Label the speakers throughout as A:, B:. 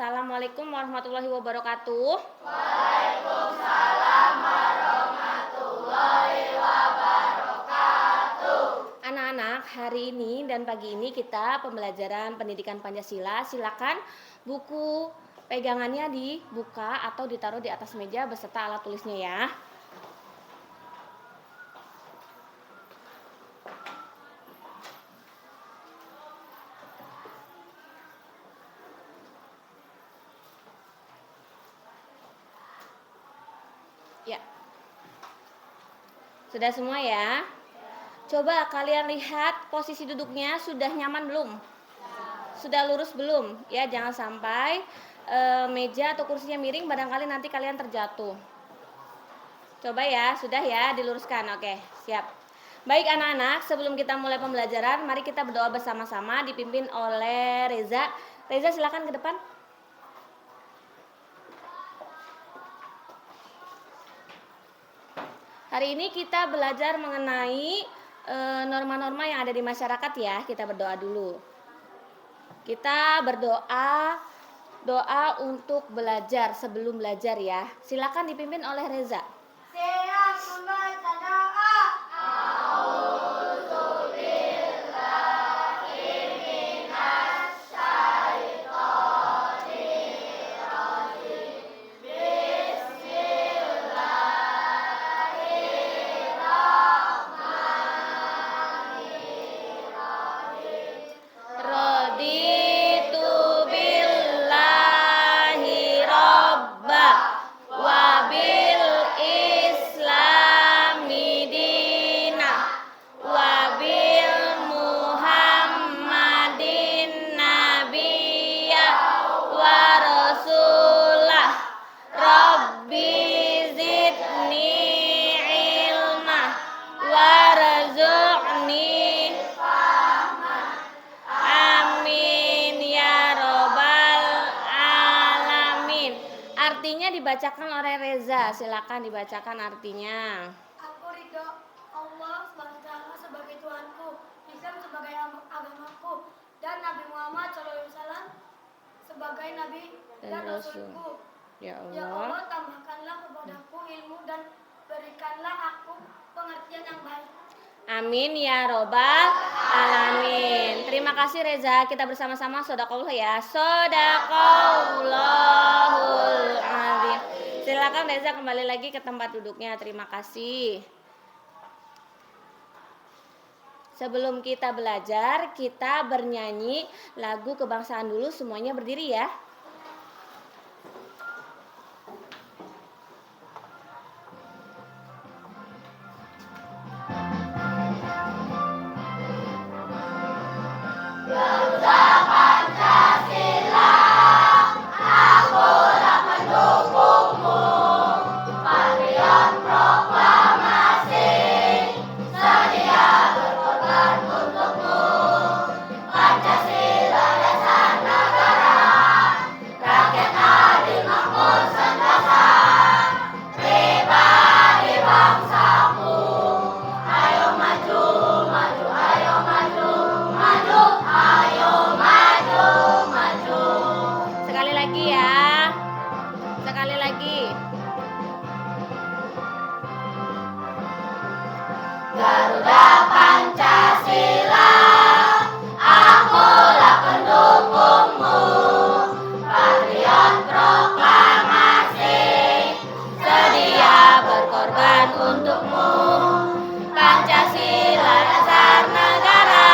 A: Assalamualaikum warahmatullahi wabarakatuh. Anak-anak, hari ini dan pagi ini kita pembelajaran pendidikan Pancasila. Silakan buku pegangannya dibuka atau ditaruh di atas meja beserta alat tulisnya ya. Ya. Sudah semua ya? Coba kalian lihat posisi duduknya sudah nyaman belum? Sudah lurus belum? Ya, jangan sampai meja atau kursinya miring, barangkali nanti kalian terjatuh. Coba ya, sudah ya, diluruskan. Oke, siap. Baik anak-anak, sebelum kita mulai pembelajaran, mari kita berdoa bersama-sama dipimpin oleh Reza. Reza silakan ke depan. Hari ini kita belajar mengenai norma-norma yang ada di masyarakat ya. Kita berdoa dulu. Kita berdoa untuk belajar sebelum belajar ya. Silakan dipimpin oleh Reza.
B: Saya membaca doa.
A: Raditu billahi robba wa bil islami dina wa bil muhammadin nabiyya wa rasulah rabbi zidni ilma warzuqni. Amin ya robbal alamin. Artinya dibacakan oleh Reza. Silakan dibacakan artinya.
B: Aku ridho Allah SWT sebagai Tuhanku, Islam sebagai agamaku, dan Nabi Muhammad SAW sebagai Nabi dan Rasulku.
A: Ya
B: Ya
A: Allah.
B: Allah, tambahkanlah kepadaku ilmu dan berikanlah aku pengertian yang baik.
A: Amin ya robbal alamin. Terima kasih Reza. Kita bersama-sama sodaqallah ya. Sodaqallahul azim. Silakan Reza kembali lagi ke tempat duduknya. Terima kasih. Sebelum kita belajar, kita bernyanyi lagu kebangsaan dulu. Semuanya berdiri ya. Sekali lagi ya. Sekali lagi. Garuda Pancasila, akulah pendukungmu. Patriot proklamasi, sedia berkorban untukmu. Pancasila dasar negara,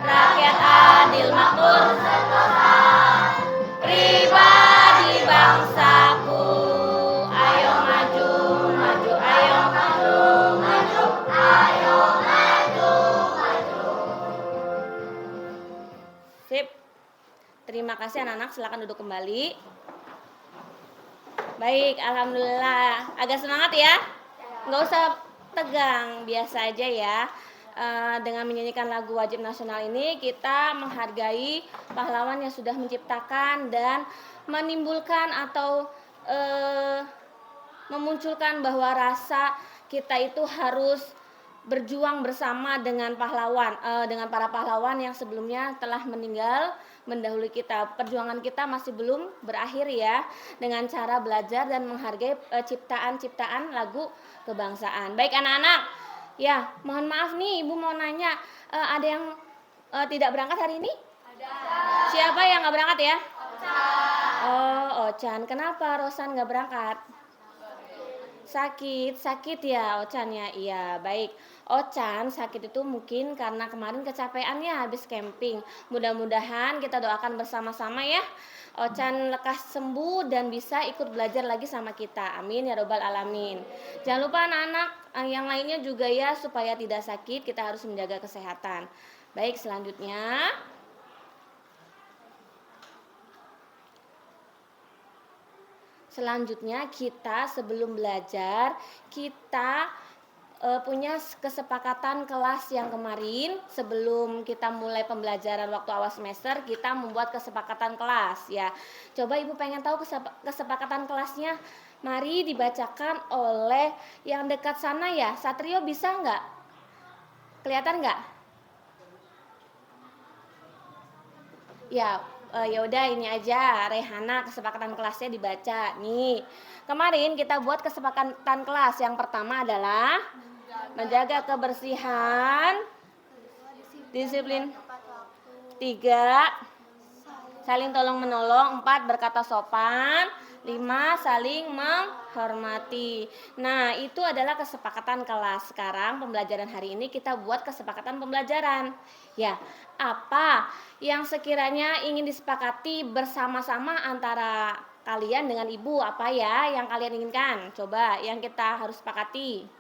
A: rakyat adil makmur sentosa. Pribadi bangsaku, ayo maju, maju, ayo maju, maju, ayo maju, maju. Sip. Terima kasih anak-anak, silakan duduk kembali. Baik, alhamdulillah. Agak semangat ya? Nggak usah tegang, biasa aja ya. Dengan menyanyikan lagu wajib nasional ini kita menghargai pahlawan yang sudah menciptakan dan menimbulkan atau memunculkan bahwa rasa kita itu harus berjuang bersama dengan dengan para pahlawan yang sebelumnya telah meninggal mendahului kita. Perjuangan kita masih belum berakhir ya, dengan cara belajar dan menghargai ciptaan-ciptaan lagu kebangsaan. Baik anak-anak, ya mohon maaf nih Ibu mau nanya, ada yang tidak berangkat hari ini? Siapa yang nggak berangkat ya? Oh, Ochan. Kenapa Rosan nggak berangkat? Sakit ya Ochan ya. Iya, baik. Ochan sakit itu mungkin karena kemarin kecapean ya habis camping. Mudah-mudahan kita doakan bersama-sama ya. Ochan lekas sembuh dan bisa ikut belajar lagi sama kita. Amin ya robbal alamin. Jangan lupa anak-anak yang lainnya juga ya, supaya tidak sakit kita harus menjaga kesehatan. Baik, selanjutnya kita sebelum belajar kita punya kesepakatan kelas yang kemarin. Sebelum kita mulai pembelajaran waktu awal semester kita membuat kesepakatan kelas ya. Coba Ibu pengen tahu kesepakatan kelasnya. Mari dibacakan oleh yang dekat sana ya. Satrio bisa nggak? Kelihatan nggak? Ya, ya udah ini aja Rehana kesepakatan kelasnya dibaca nih. Kemarin kita buat kesepakatan kelas yang pertama adalah menjaga kebersihan, disiplin, 3 saling tolong menolong, 4 berkata sopan, 5 saling menghormati. Nah itu adalah kesepakatan kelas. Sekarang pembelajaran hari ini kita buat kesepakatan pembelajaran. Ya, apa yang sekiranya ingin disepakati bersama-sama antara kalian dengan ibu, apa ya yang kalian inginkan? Coba yang kita harus sepakati.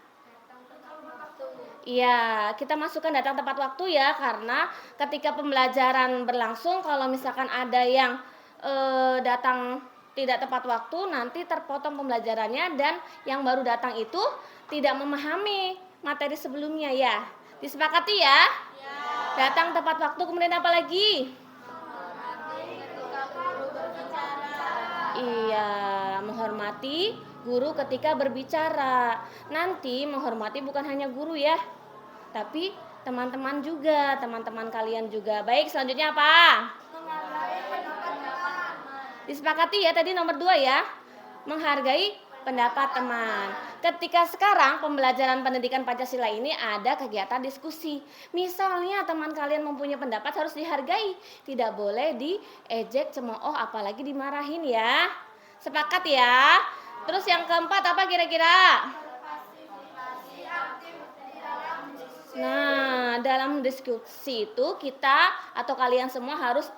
A: Iya, kita masukkan datang tepat waktu ya, karena ketika pembelajaran berlangsung kalau misalkan ada yang datang tidak tepat waktu nanti terpotong pembelajarannya dan yang baru datang itu tidak memahami materi sebelumnya ya. Disepakati ya? Datang tepat waktu, kemudian apa lagi? Iya, menghormati guru ketika berbicara. Nanti menghormati bukan hanya guru ya, tapi teman-teman juga, teman-teman kalian juga. Baik, selanjutnya apa? Disepakati ya tadi nomor 2 ya. Menghargai pendapat teman. Ketika sekarang pembelajaran pendidikan Pancasila ini ada kegiatan diskusi. Misalnya teman kalian mempunyai pendapat harus dihargai, tidak boleh diejek, cemooh, apalagi dimarahin ya. Sepakat ya. Terus yang keempat apa kira-kira? Nah, dalam diskusi itu kita atau kalian semua harus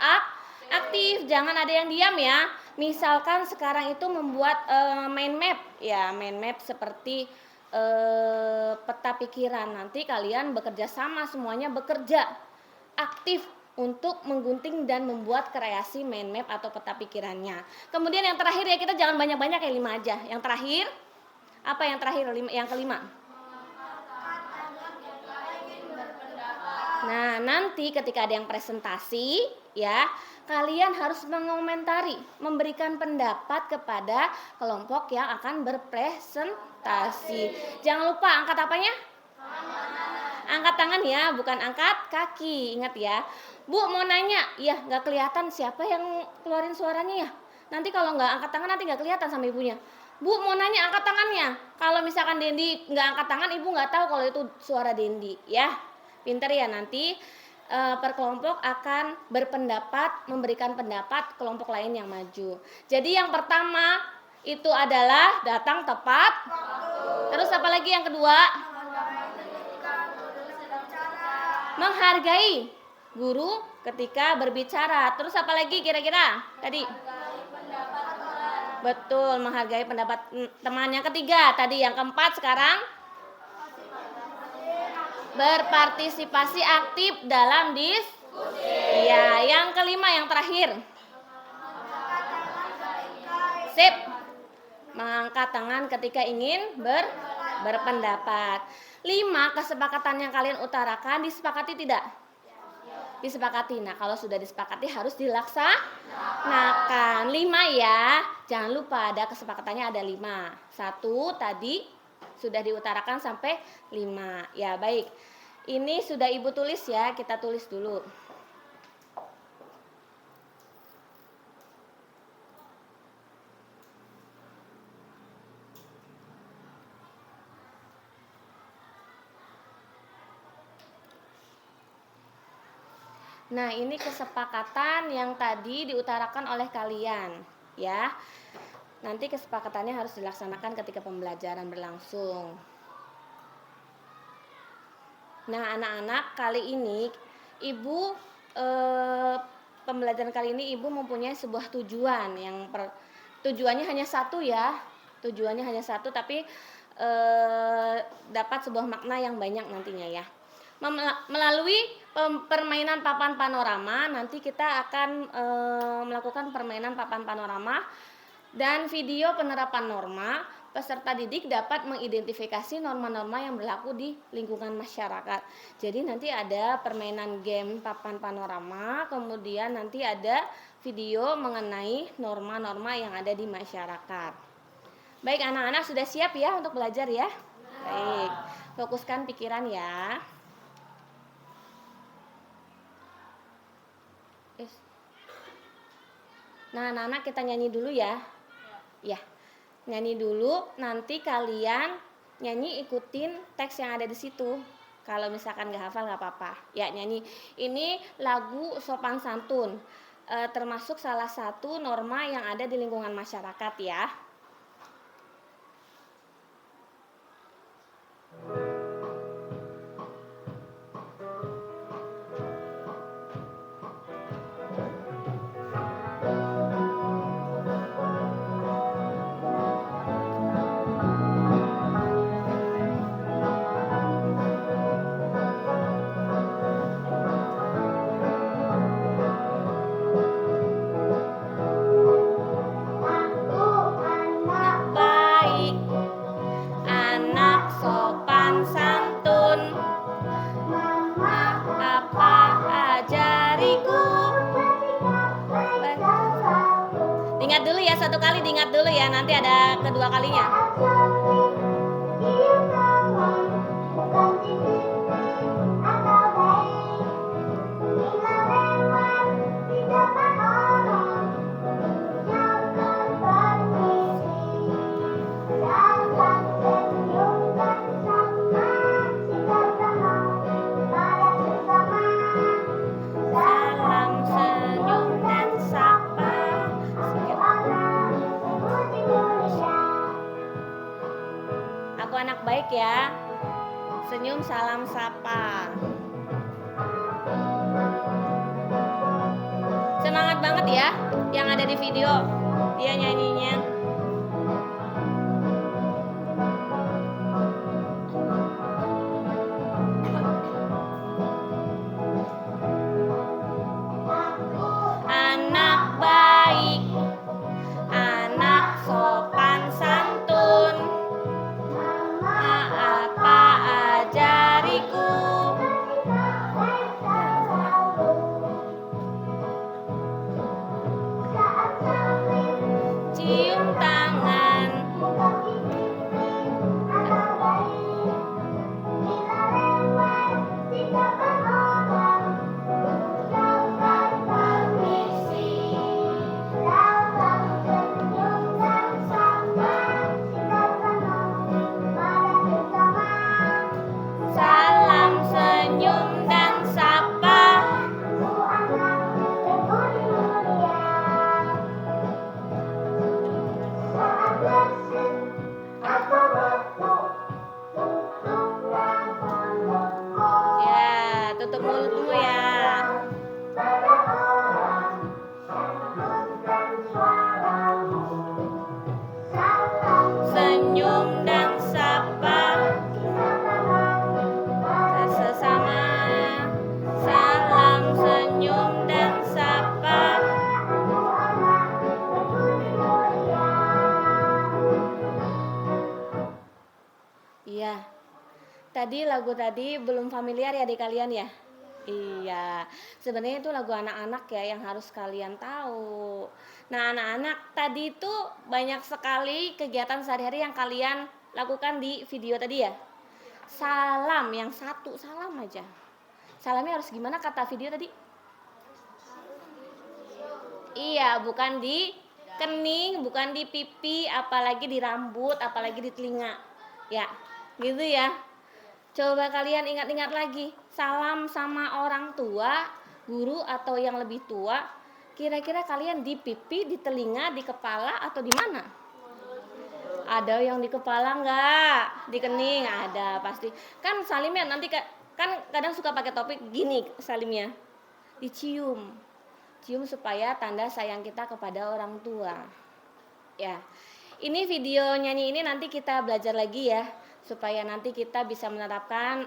A: aktif, jangan ada yang diam ya. Misalkan sekarang itu membuat mind map ya, mind map seperti peta pikiran. Nanti kalian bekerja sama, semuanya bekerja aktif untuk menggunting dan membuat kreasi mind map atau peta pikirannya. Kemudian yang terakhir ya, kita jangan banyak-banyak, kayak 5 aja. Yang terakhir apa yang terakhir? Yang kelima. Nah, nanti ketika ada yang presentasi ya, kalian harus mengomentari, memberikan pendapat kepada kelompok yang akan berpresentasi. Jangan lupa angkat apanya? Angkat tangan ya, bukan angkat kaki. Ingat ya. Bu mau nanya, ya nggak kelihatan siapa yang keluarin suaranya ya. Nanti kalau nggak angkat tangan nanti nggak kelihatan sama ibunya. Bu mau nanya, angkat tangannya. Kalau misalkan Dendi nggak angkat tangan, ibu nggak tahu kalau itu suara Dendi ya. Pinter ya, nanti per kelompok akan berpendapat, memberikan pendapat kelompok lain yang maju. Jadi yang pertama itu adalah datang tepat. Terus apa lagi yang kedua? Menghargai guru ketika berbicara. Terus apa lagi kira-kira tadi? Betul, menghargai pendapat teman. Yang ketiga tadi, yang keempat sekarang berpartisipasi aktif dalam diskusi. Iya, yang kelima yang terakhir. Sip. Mengangkat tangan ketika ingin berpendapat. 5 kesepakatan yang kalian utarakan disepakati tidak? Disepakati. Nah, kalau sudah disepakati harus dilaksanakan. 5 ya. Jangan lupa ada kesepakatannya ada 5. 1 tadi Sudah diutarakan sampai 5. Ya, baik. Ini sudah Ibu tulis ya, kita tulis dulu. Nah, ini kesepakatan yang tadi diutarakan oleh kalian, ya. Nanti kesepakatannya harus dilaksanakan ketika pembelajaran berlangsung. Nah, anak-anak, kali ini Ibu pembelajaran kali ini Ibu mempunyai sebuah tujuan tujuannya hanya satu ya. Tujuannya hanya satu, tapi dapat sebuah makna yang banyak nantinya ya. Melalui permainan papan panorama, nanti kita akan melakukan permainan papan panorama dan video penerapan norma. Peserta didik dapat mengidentifikasi norma-norma yang berlaku di lingkungan masyarakat. Jadi nanti ada permainan game papan panorama, kemudian nanti ada video mengenai norma-norma yang ada di masyarakat. Baik, anak-anak sudah siap ya untuk belajar ya? Baik, fokuskan pikiran ya. Nah, anak-anak kita nyanyi dulu ya. Ya, nyanyi dulu. Nanti kalian nyanyi ikutin teks yang ada di situ. Kalau misalkan nggak hafal nggak apa-apa. Ya, nyanyi. Ini lagu sopan santun. Termasuk salah satu norma yang ada di lingkungan masyarakat ya. Diingat dulu ya, satu kali diingat dulu ya, nanti ada kedua kalinya. Aku anak baik ya. Senyum, salam, sapa. Semangat banget ya yang ada di video. Dia nyanyinya. Anak baik, anak sopan santun. Apa ajariku? Cium tangan. Salam, senyum, dan sapa. Ya, tutup mulutmu ya. Senyum dan sapa sesama. Salam, senyum, dan sapa. Iya. Tadi lagu tadi belum familiar ya di kalian ya? Iya, sebenarnya itu lagu anak-anak ya yang harus kalian tahu. Nah, anak-anak tadi itu banyak sekali kegiatan sehari-hari yang kalian lakukan di video tadi ya. Salam yang satu, salam aja. Salamnya harus gimana kata video tadi? Iya, bukan di kening, bukan di pipi, apalagi di rambut, apalagi di telinga. Ya, gitu ya. Coba kalian ingat-ingat lagi. Salam sama orang tua, guru atau yang lebih tua. Kira-kira kalian di pipi, di telinga, di kepala atau di mana? Ada yang di kepala nggak? Di kening ada pasti. Kan salimnya nanti kan kadang suka pakai topik gini salimnya. Dicium. Cium supaya tanda sayang kita kepada orang tua. Ya. Ini video nyanyi ini nanti kita belajar lagi ya supaya nanti kita bisa menerapkan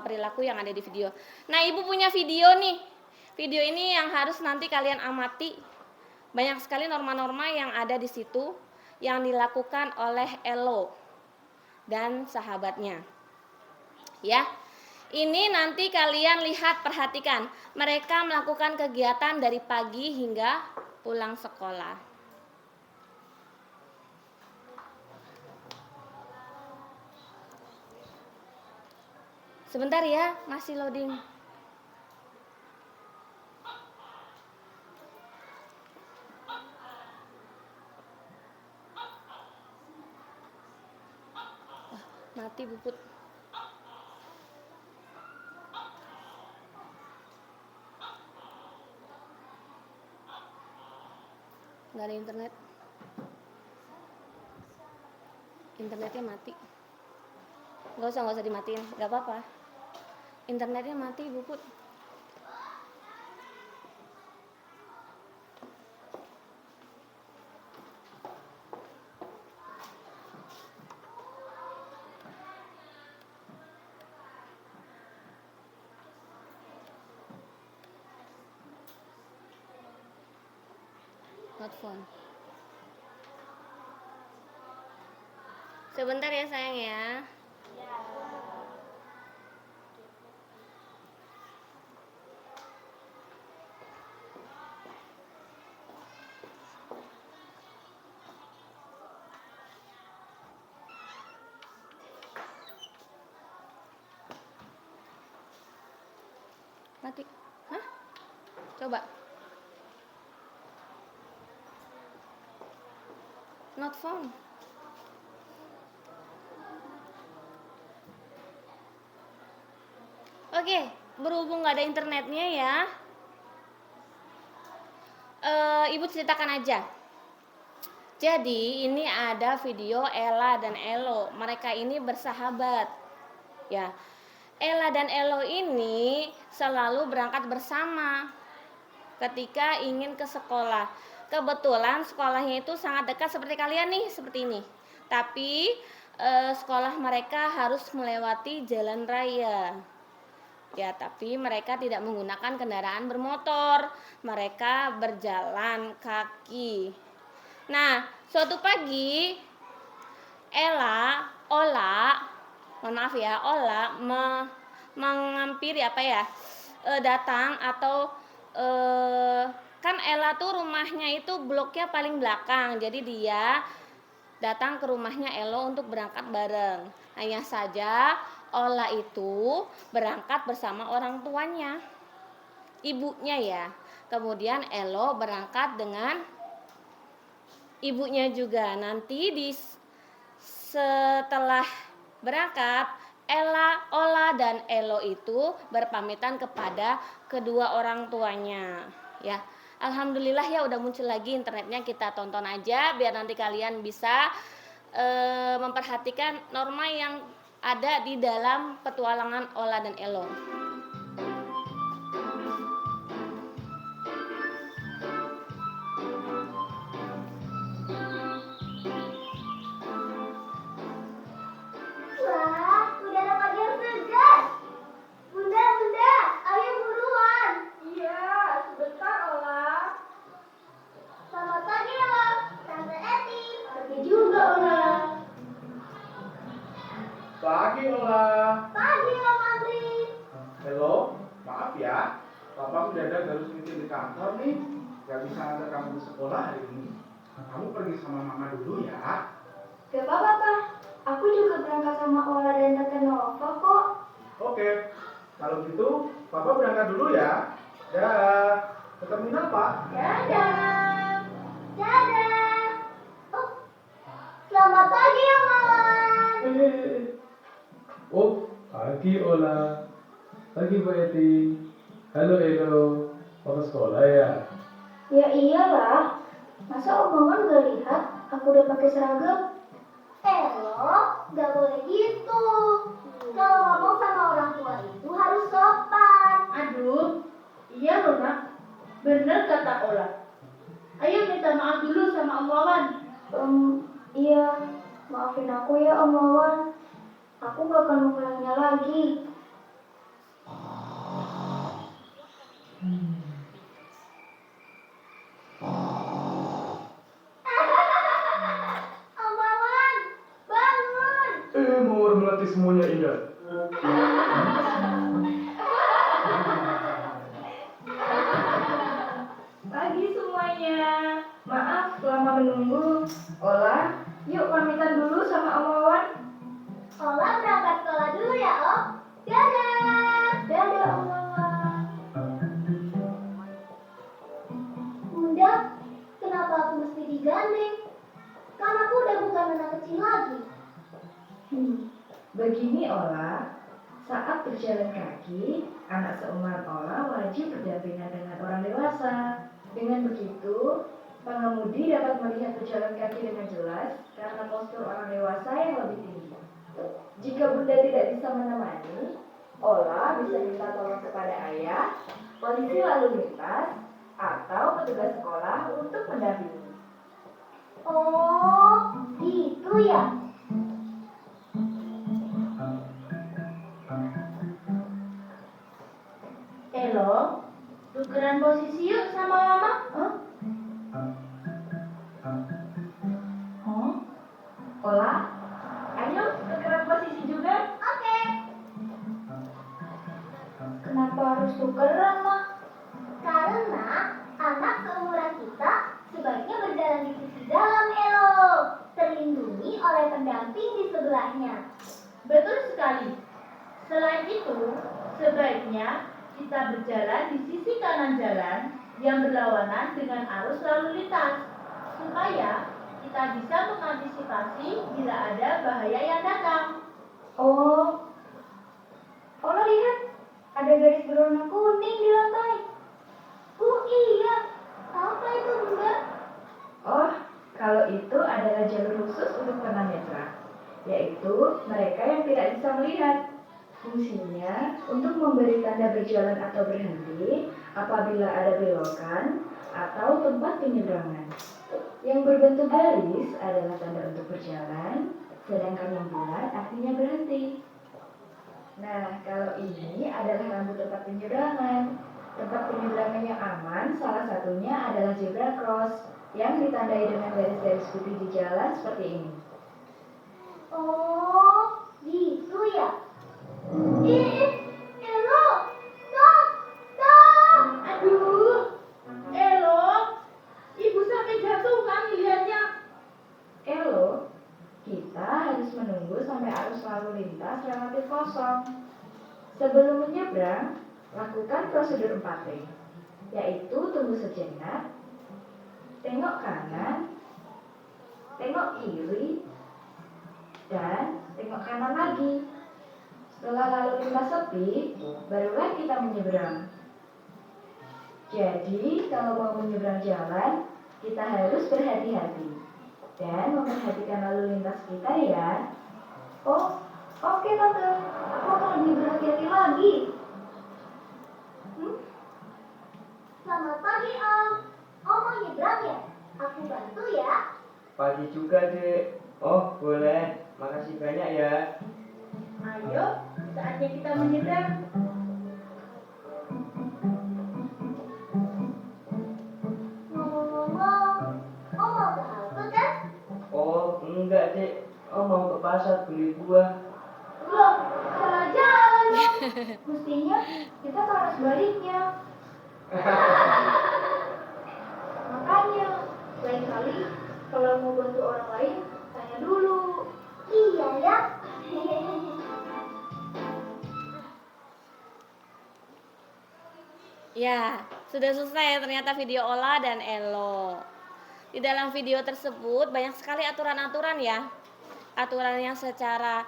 A: perilaku yang ada di video. Nah, Ibu punya video nih. Video ini yang harus nanti kalian amati. Banyak sekali norma-norma yang ada di situ yang dilakukan oleh Elo dan sahabatnya. Ya. Ini nanti kalian lihat, perhatikan. Mereka melakukan kegiatan dari pagi hingga pulang sekolah. Sebentar ya, masih loading. Mati buput. Nggak ada internet. Internetnya mati. Nggak usah dimatiin, nggak apa-apa. Internetnya mati buput. Not phone. Sebentar ya sayang ya. Mati. Hah? Coba. Not phone. Oke, berhubung nggak ada internetnya ya, Ibu ceritakan aja. Jadi ini ada video Ella dan Elo. Mereka ini bersahabat. Ya, Ella dan Elo ini selalu berangkat bersama ketika ingin ke sekolah. Kebetulan sekolahnya itu sangat dekat seperti kalian nih, seperti ini. Tapi sekolah mereka harus melewati jalan raya. Ya, tapi mereka tidak menggunakan kendaraan bermotor. Mereka berjalan kaki. Nah, suatu pagi mohon maaf ya, Ola menghampiri datang atau kan Ella tuh rumahnya itu bloknya paling belakang. Jadi dia datang ke rumahnya Elo untuk berangkat bareng. Hanya saja Ola itu berangkat bersama orang tuanya, ibunya ya. Kemudian Elo berangkat dengan ibunya juga. Nanti setelah berangkat, Ola dan Elo itu berpamitan kepada kedua orang tuanya. Ya, alhamdulillah ya udah muncul lagi internetnya, kita tonton aja biar nanti kalian bisa memperhatikan norma yang ada di dalam petualangan Ola dan Elo.
C: Pagi, Ola.
B: Pagi, Om Andri.
C: Halo, maaf ya. Papa mendadak harus meeting di kantor nih. Gak bisa antar kamu ke sekolah hari ini. Kamu pergi sama mama dulu ya.
B: Gak apa-apa, Pak. Aku juga berangkat sama Ola dan Tante Nova kok.
C: Oke, kalau gitu Papa berangkat dulu ya. Dah, ke terminal Pak.
B: Dadah. Dadah. Oh, selamat pagi, Om Wawan.
D: Oh, pagi Ola. Pagi Bu Eti. Halo Elo. Mau ke sekolah ya?
B: Ya iyalah. Masa Om Wawan gak lihat aku udah pakai seragam? Gak boleh gitu. Kalau ngomong sama orang tua itu harus sopan.
E: Aduh, iya loh nak. Bener kata Ola. Ayo minta maaf dulu sama Om Wawan.
B: Iya, maafin aku ya Om Wawan. Aku gak akan mengulanginya lagi. Om Wawan, bangun.
C: Mau melatih semuanya indah.
E: Pagi semuanya. Maaf lama menunggu. Ola, yuk pamitan dulu sama Om Wawan.
B: Ola berangkat sekolah dulu ya Om. Dadah. Dadah Om Wawan. Bunda, kenapa aku mesti digandeng? Kan aku udah bukan anak kecil lagi.
E: Begini Ola, saat berjalan kaki, anak seumur Ola wajib berdampingan dengan orang dewasa. Dengan begitu, pengemudi dapat melihat berjalan kaki dengan jelas karena postur orang dewasa yang lebih tinggi. Jika Bunda tidak bisa menemani, Ola bisa minta tolong kepada ayah, polisi lalu lintas, atau petugas sekolah untuk mendampingi.
B: Oh, gitu ya.
E: Elo, tukeran posisi yuk sama Mama. Ola, ayo tukeran posisi juga.
B: Oke. Kenapa harus tukeran, Ma? Karena anak seumuran kita sebaiknya berjalan di sisi dalam, Elo. Terlindungi oleh pendamping di sebelahnya.
E: Betul sekali. Selain itu, sebaiknya kita berjalan di sisi kanan jalan yang berlawanan dengan arus lalu lintas, supaya kita bisa mengantisipasi bila ada bahaya yang datang.
B: Oh, Ola lihat, ada garis berwarna kuning di lantai. Oh iya, apa itu Bunda?
E: Oh, kalau itu adalah jalur khusus untuk tunanetra, yaitu mereka yang tidak bisa melihat. Fungsinya untuk memberi tanda berjalan atau berhenti apabila ada belokan atau tempat penyeberangan. Yang berbentuk garis adalah tanda untuk berjalan, sedangkan yang bulat artinya berhenti. Nah, kalau ini adalah lampu tempat penyeberangan. Tempat penyeberangan yang aman salah satunya adalah zebra cross yang ditandai dengan garis-garis putih di jalan seperti ini.
B: Oh, gitu ya. Elo, stop, stop.
E: Aduh, Elo, ibu sampai jatuh kan lihatnya. Elo, kita harus menunggu sampai arus lalu lintas relatif kosong. Sebelum menyeberang, lakukan prosedur 4T, yaitu tunggu sejenak, tengok kanan, tengok kiri, dan tengok kanan lagi. Setelah lalu lintas sepi, barulah kita menyeberang. Jadi, kalau mau menyeberang jalan, kita harus berhati-hati dan memperhatikan lalu lintas kita ya.
B: Oh, oke Tante. Aku akan lebih berhati-hati lagi. Selamat pagi Om. Om mau nyebrang ya? Aku bantu ya.
F: Pagi juga, Dek. Oh, boleh. Makasih banyak ya.
E: Ayo, saatnya kita menyeberang.
B: Ngomong-ngomong, Om mau ke halte kan?
F: Oh, enggak, Dek. Oh, mau ke pasar beli buah.
B: Loh, salah jalan dong. Mestinya kita ke arah sebaliknya. Makanya, lain kali kalau mau bantu orang lain, tanya dulu. Iya ya.
A: Ya, sudah selesai ternyata video Ola dan Elo. Di dalam video tersebut banyak sekali aturan-aturan ya. Aturan yang secara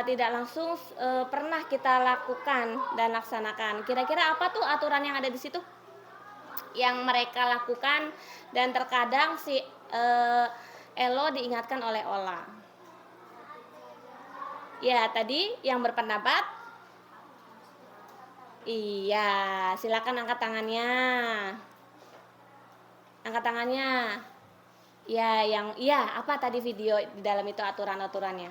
A: tidak langsung pernah kita lakukan dan laksanakan. Kira-kira apa tuh aturan yang ada di situ? Yang mereka lakukan dan terkadang si Elo diingatkan oleh Ola. Ya, tadi yang berpendapat. Iya, silakan angkat tangannya. Angkat tangannya. Ya, apa tadi video di dalam itu aturan-aturannya?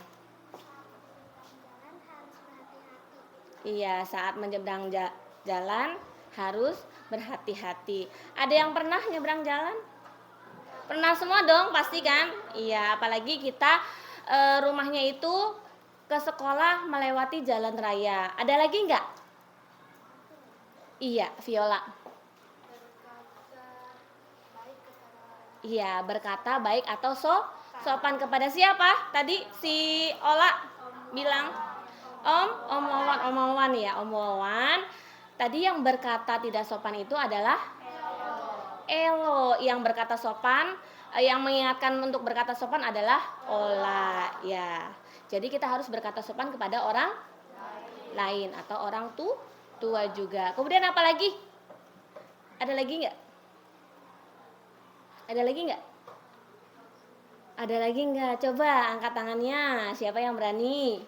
A: Iya, saat menyeberang jalan harus berhati-hati. Ada yang pernah nyebrang jalan? Pernah semua dong, pasti kan? Iya, apalagi kita rumahnya itu ke sekolah melewati jalan raya. Ada lagi nggak? Iya, Viola. Iya, berkata baik atau sopan kepada siapa? Tadi si Ola bilang Om Wawan ya, Om Wawan. Tadi yang berkata tidak sopan itu adalah Elo. Yang berkata sopan, yang mengingatkan untuk berkata sopan adalah Ola ya. Jadi kita harus berkata sopan kepada orang lain atau orang tua juga. Kemudian apa lagi? Ada lagi nggak? Ada lagi nggak? Ada lagi nggak? Coba angkat tangannya. Siapa yang berani?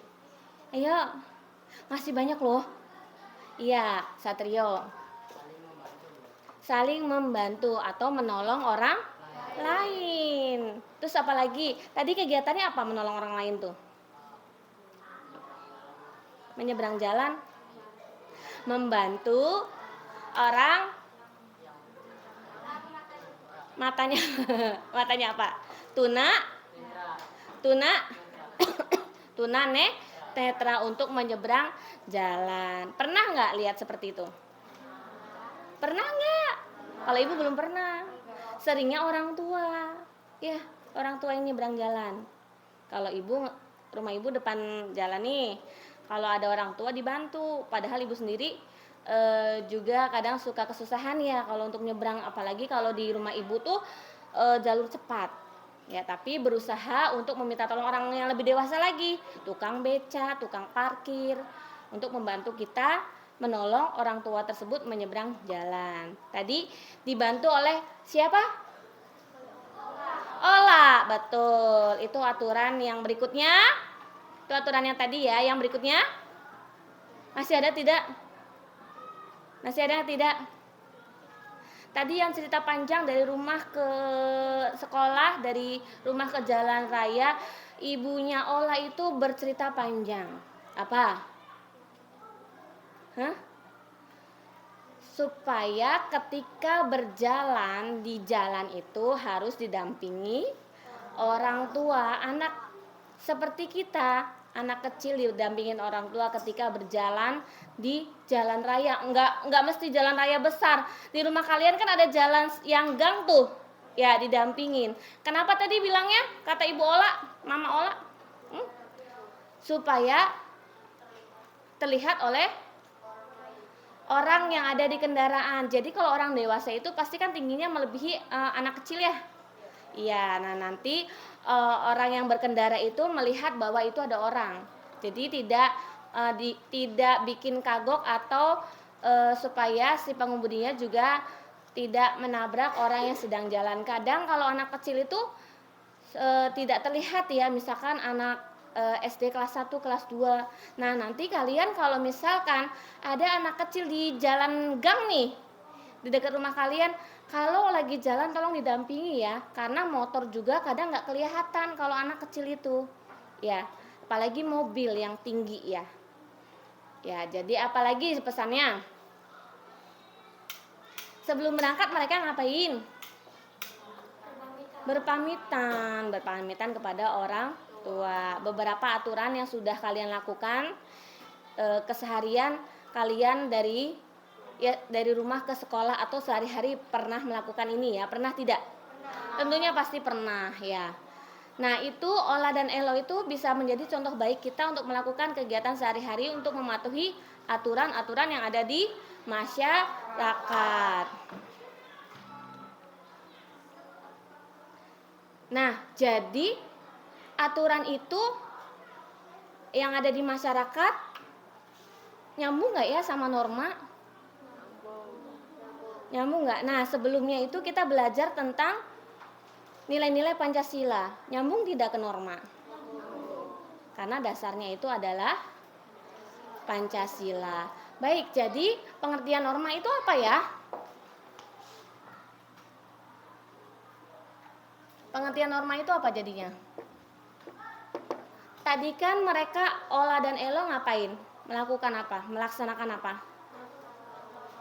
A: Ayo, masih banyak loh. Iya, Satrio. Saling membantu atau menolong orang lain. Terus apa lagi? Tadi kegiatannya apa menolong orang lain tuh? Menyeberang jalan, membantu orang matanya apa? Tuna netra untuk menyeberang jalan. Pernah nggak lihat seperti itu? Pernah nggak? Kalau ibu belum pernah. Seringnya orang tua, ya orang tua yang nyeberang jalan. Kalau rumah ibu depan jalan nih. Kalau ada orang tua dibantu. Padahal ibu sendiri juga kadang suka kesusahan ya kalau untuk nyebrang, apalagi kalau di rumah ibu tuh jalur cepat ya, tapi berusaha untuk meminta tolong orang yang lebih dewasa lagi, tukang beca, tukang parkir, untuk membantu kita menolong orang tua tersebut menyeberang jalan. Tadi dibantu oleh siapa? Ola, betul. Itu aturan yang berikutnya. Itu aturan yang tadi ya. Yang berikutnya masih ada tidak? Masih ada tidak? Tadi yang cerita panjang dari rumah ke sekolah, dari rumah ke jalan raya, ibunya Ola itu bercerita panjang. Apa? Supaya ketika berjalan di jalan itu harus didampingi orang tua. Anak seperti kita, anak kecil didampingin orang tua ketika berjalan di jalan raya. Enggak mesti jalan raya besar. Di rumah kalian kan ada jalan yang gang tuh. Ya, didampingin. Kenapa tadi bilangnya? Kata Ibu Ola, Mama Ola. Supaya terlihat oleh orang yang ada di kendaraan. Jadi kalau orang dewasa itu pasti kan tingginya melebihi anak kecil ya. Iya, nah nanti orang yang berkendara itu melihat bahwa itu ada orang. Jadi tidak bikin kagok atau supaya si pengemudinya juga tidak menabrak orang yang sedang jalan. Kadang kalau anak kecil itu tidak terlihat ya, misalkan anak SD kelas 1, kelas 2. Nah, nanti kalian kalau misalkan ada anak kecil di jalan gang nih, di dekat rumah kalian, kalau lagi jalan tolong didampingi ya, karena motor juga kadang nggak kelihatan kalau anak kecil itu. Ya, apalagi mobil yang tinggi ya. Ya, jadi apalagi pesannya? Sebelum berangkat mereka ngapain? Berpamitan kepada orang tua. Beberapa aturan yang sudah kalian lakukan keseharian kalian dari rumah ke sekolah atau sehari-hari pernah melakukan ini ya? Pernah tidak? Tentunya pasti pernah ya. Nah, itu Ola dan Elo itu bisa menjadi contoh baik kita untuk melakukan kegiatan sehari-hari untuk mematuhi aturan-aturan yang ada di masyarakat. Nah, jadi aturan itu yang ada di masyarakat nyambung nggak ya sama norma? Nyambung nggak? Nah, sebelumnya itu kita belajar tentang nilai-nilai Pancasila. Nyambung tidak ke norma? Karena dasarnya itu adalah Pancasila. Baik, jadi pengertian norma itu apa ya? Pengertian norma itu apa jadinya? Tadi kan mereka Ola dan Elo ngapain? Melakukan apa? Melaksanakan apa?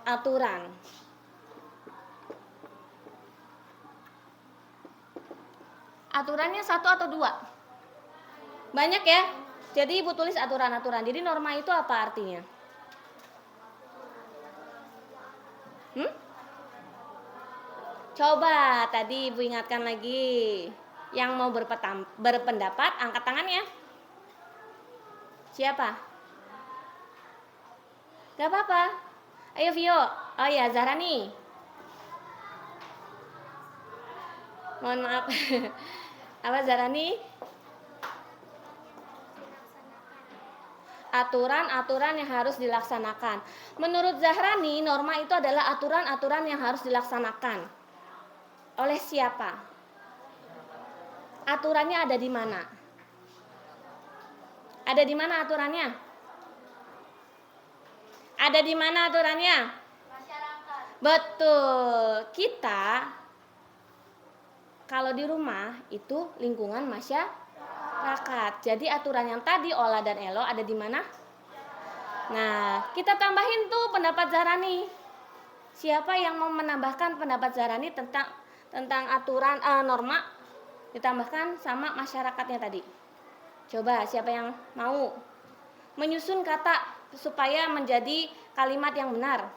A: Aturan. Aturannya satu atau dua? Banyak ya? Jadi Ibu tulis aturan-aturan. Jadi norma itu apa artinya? Coba tadi Ibu ingatkan lagi. Yang mau berpendapat angkat tangannya. Siapa? Gak apa-apa. Ayo Vio. Oh ya, Zahrani. Mohon maaf. Apa Zahrani? Aturan-aturan yang harus dilaksanakan. Menurut Zahrani, norma itu adalah aturan-aturan yang harus dilaksanakan. Oleh siapa? Aturannya ada di mana? Ada di mana aturannya? Ada di mana aturannya?
B: Masyarakat.
A: Betul. Kita kalau di rumah itu lingkungan masyarakat. Jadi aturan yang tadi Ola dan Elo ada di mana? Nah, kita tambahin tuh pendapat Zahrani. Siapa yang mau menambahkan pendapat Zahrani tentang aturan norma ditambahkan sama masyarakatnya tadi? Coba siapa yang mau menyusun kata supaya menjadi kalimat yang benar?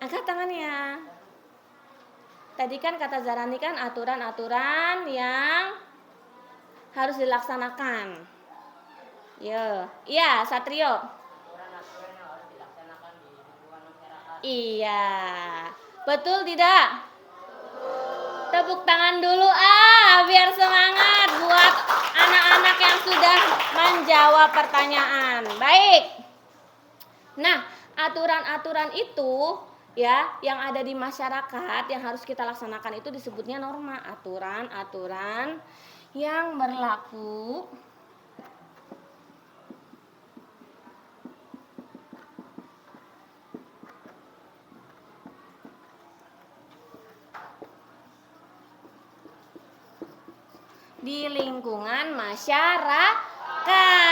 A: Angkat tangannya. Tadi kan kata Zahrani kan aturan-aturan yang harus dilaksanakan. Iya, Satrio.
F: Aturan-aturan yang harus dilaksanakan di lingkungan masyarakat.
A: Iya. Betul tidak? Tepuk tangan dulu biar semangat buat anak-anak yang sudah menjawab pertanyaan. Baik. Nah, aturan-aturan itu ya yang ada di masyarakat yang harus kita laksanakan itu disebutnya norma. Aturan-aturan yang berlaku di lingkungan masyarakat.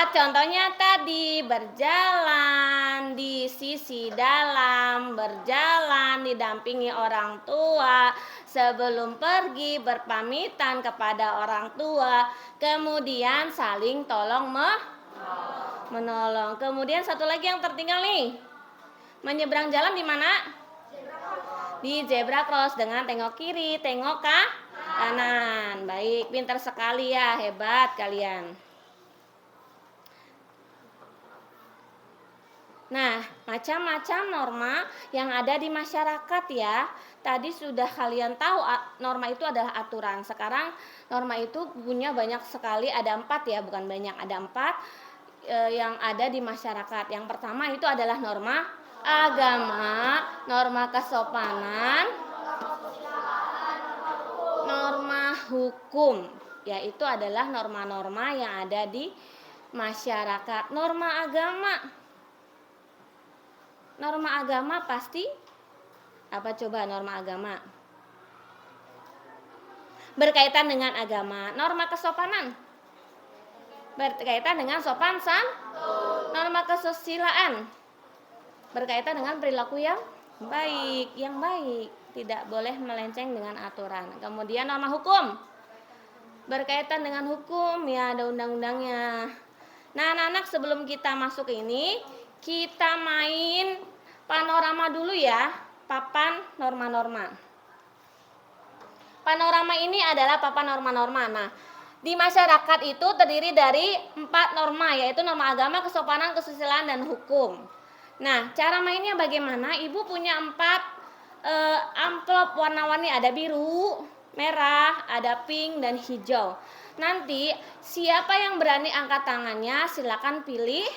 A: Contohnya tadi berjalan di sisi dalam, berjalan didampingi orang tua, sebelum pergi berpamitan kepada orang tua, kemudian saling tolong menolong. Kemudian satu lagi yang tertinggal nih. Menyeberang jalan di mana? Di zebra cross dengan tengok kiri, tengok kanan. Baik, pintar sekali ya, hebat kalian. Nah, macam-macam norma yang ada di masyarakat ya. Tadi sudah kalian tahu norma itu adalah aturan. Sekarang norma itu punya banyak sekali, ada 4 ya, bukan banyak, ada 4 yang ada di masyarakat. Yang pertama itu adalah norma agama, norma kesopanan, norma hukum, yaitu adalah norma-norma yang ada di masyarakat. Norma agama pasti apa coba norma agama? Berkaitan dengan agama. Norma kesopanan berkaitan dengan sopan santun. Norma kesusilaan berkaitan dengan perilaku yang baik, tidak boleh melenceng dengan aturan. Kemudian norma hukum berkaitan dengan hukum, ya ada undang-undangnya. Nah, anak-anak sebelum kita masuk ini, kita main panorama dulu ya, papan norma-norma. Panorama ini adalah papan norma-norma. Nah, di masyarakat itu terdiri dari 4 norma, yaitu norma agama, kesopanan, kesusilaan, dan hukum. Nah, cara mainnya bagaimana? Ibu punya 4 amplop warna-warni, ada biru, merah, ada pink, dan hijau. Nanti siapa yang berani angkat tangannya silakan pilih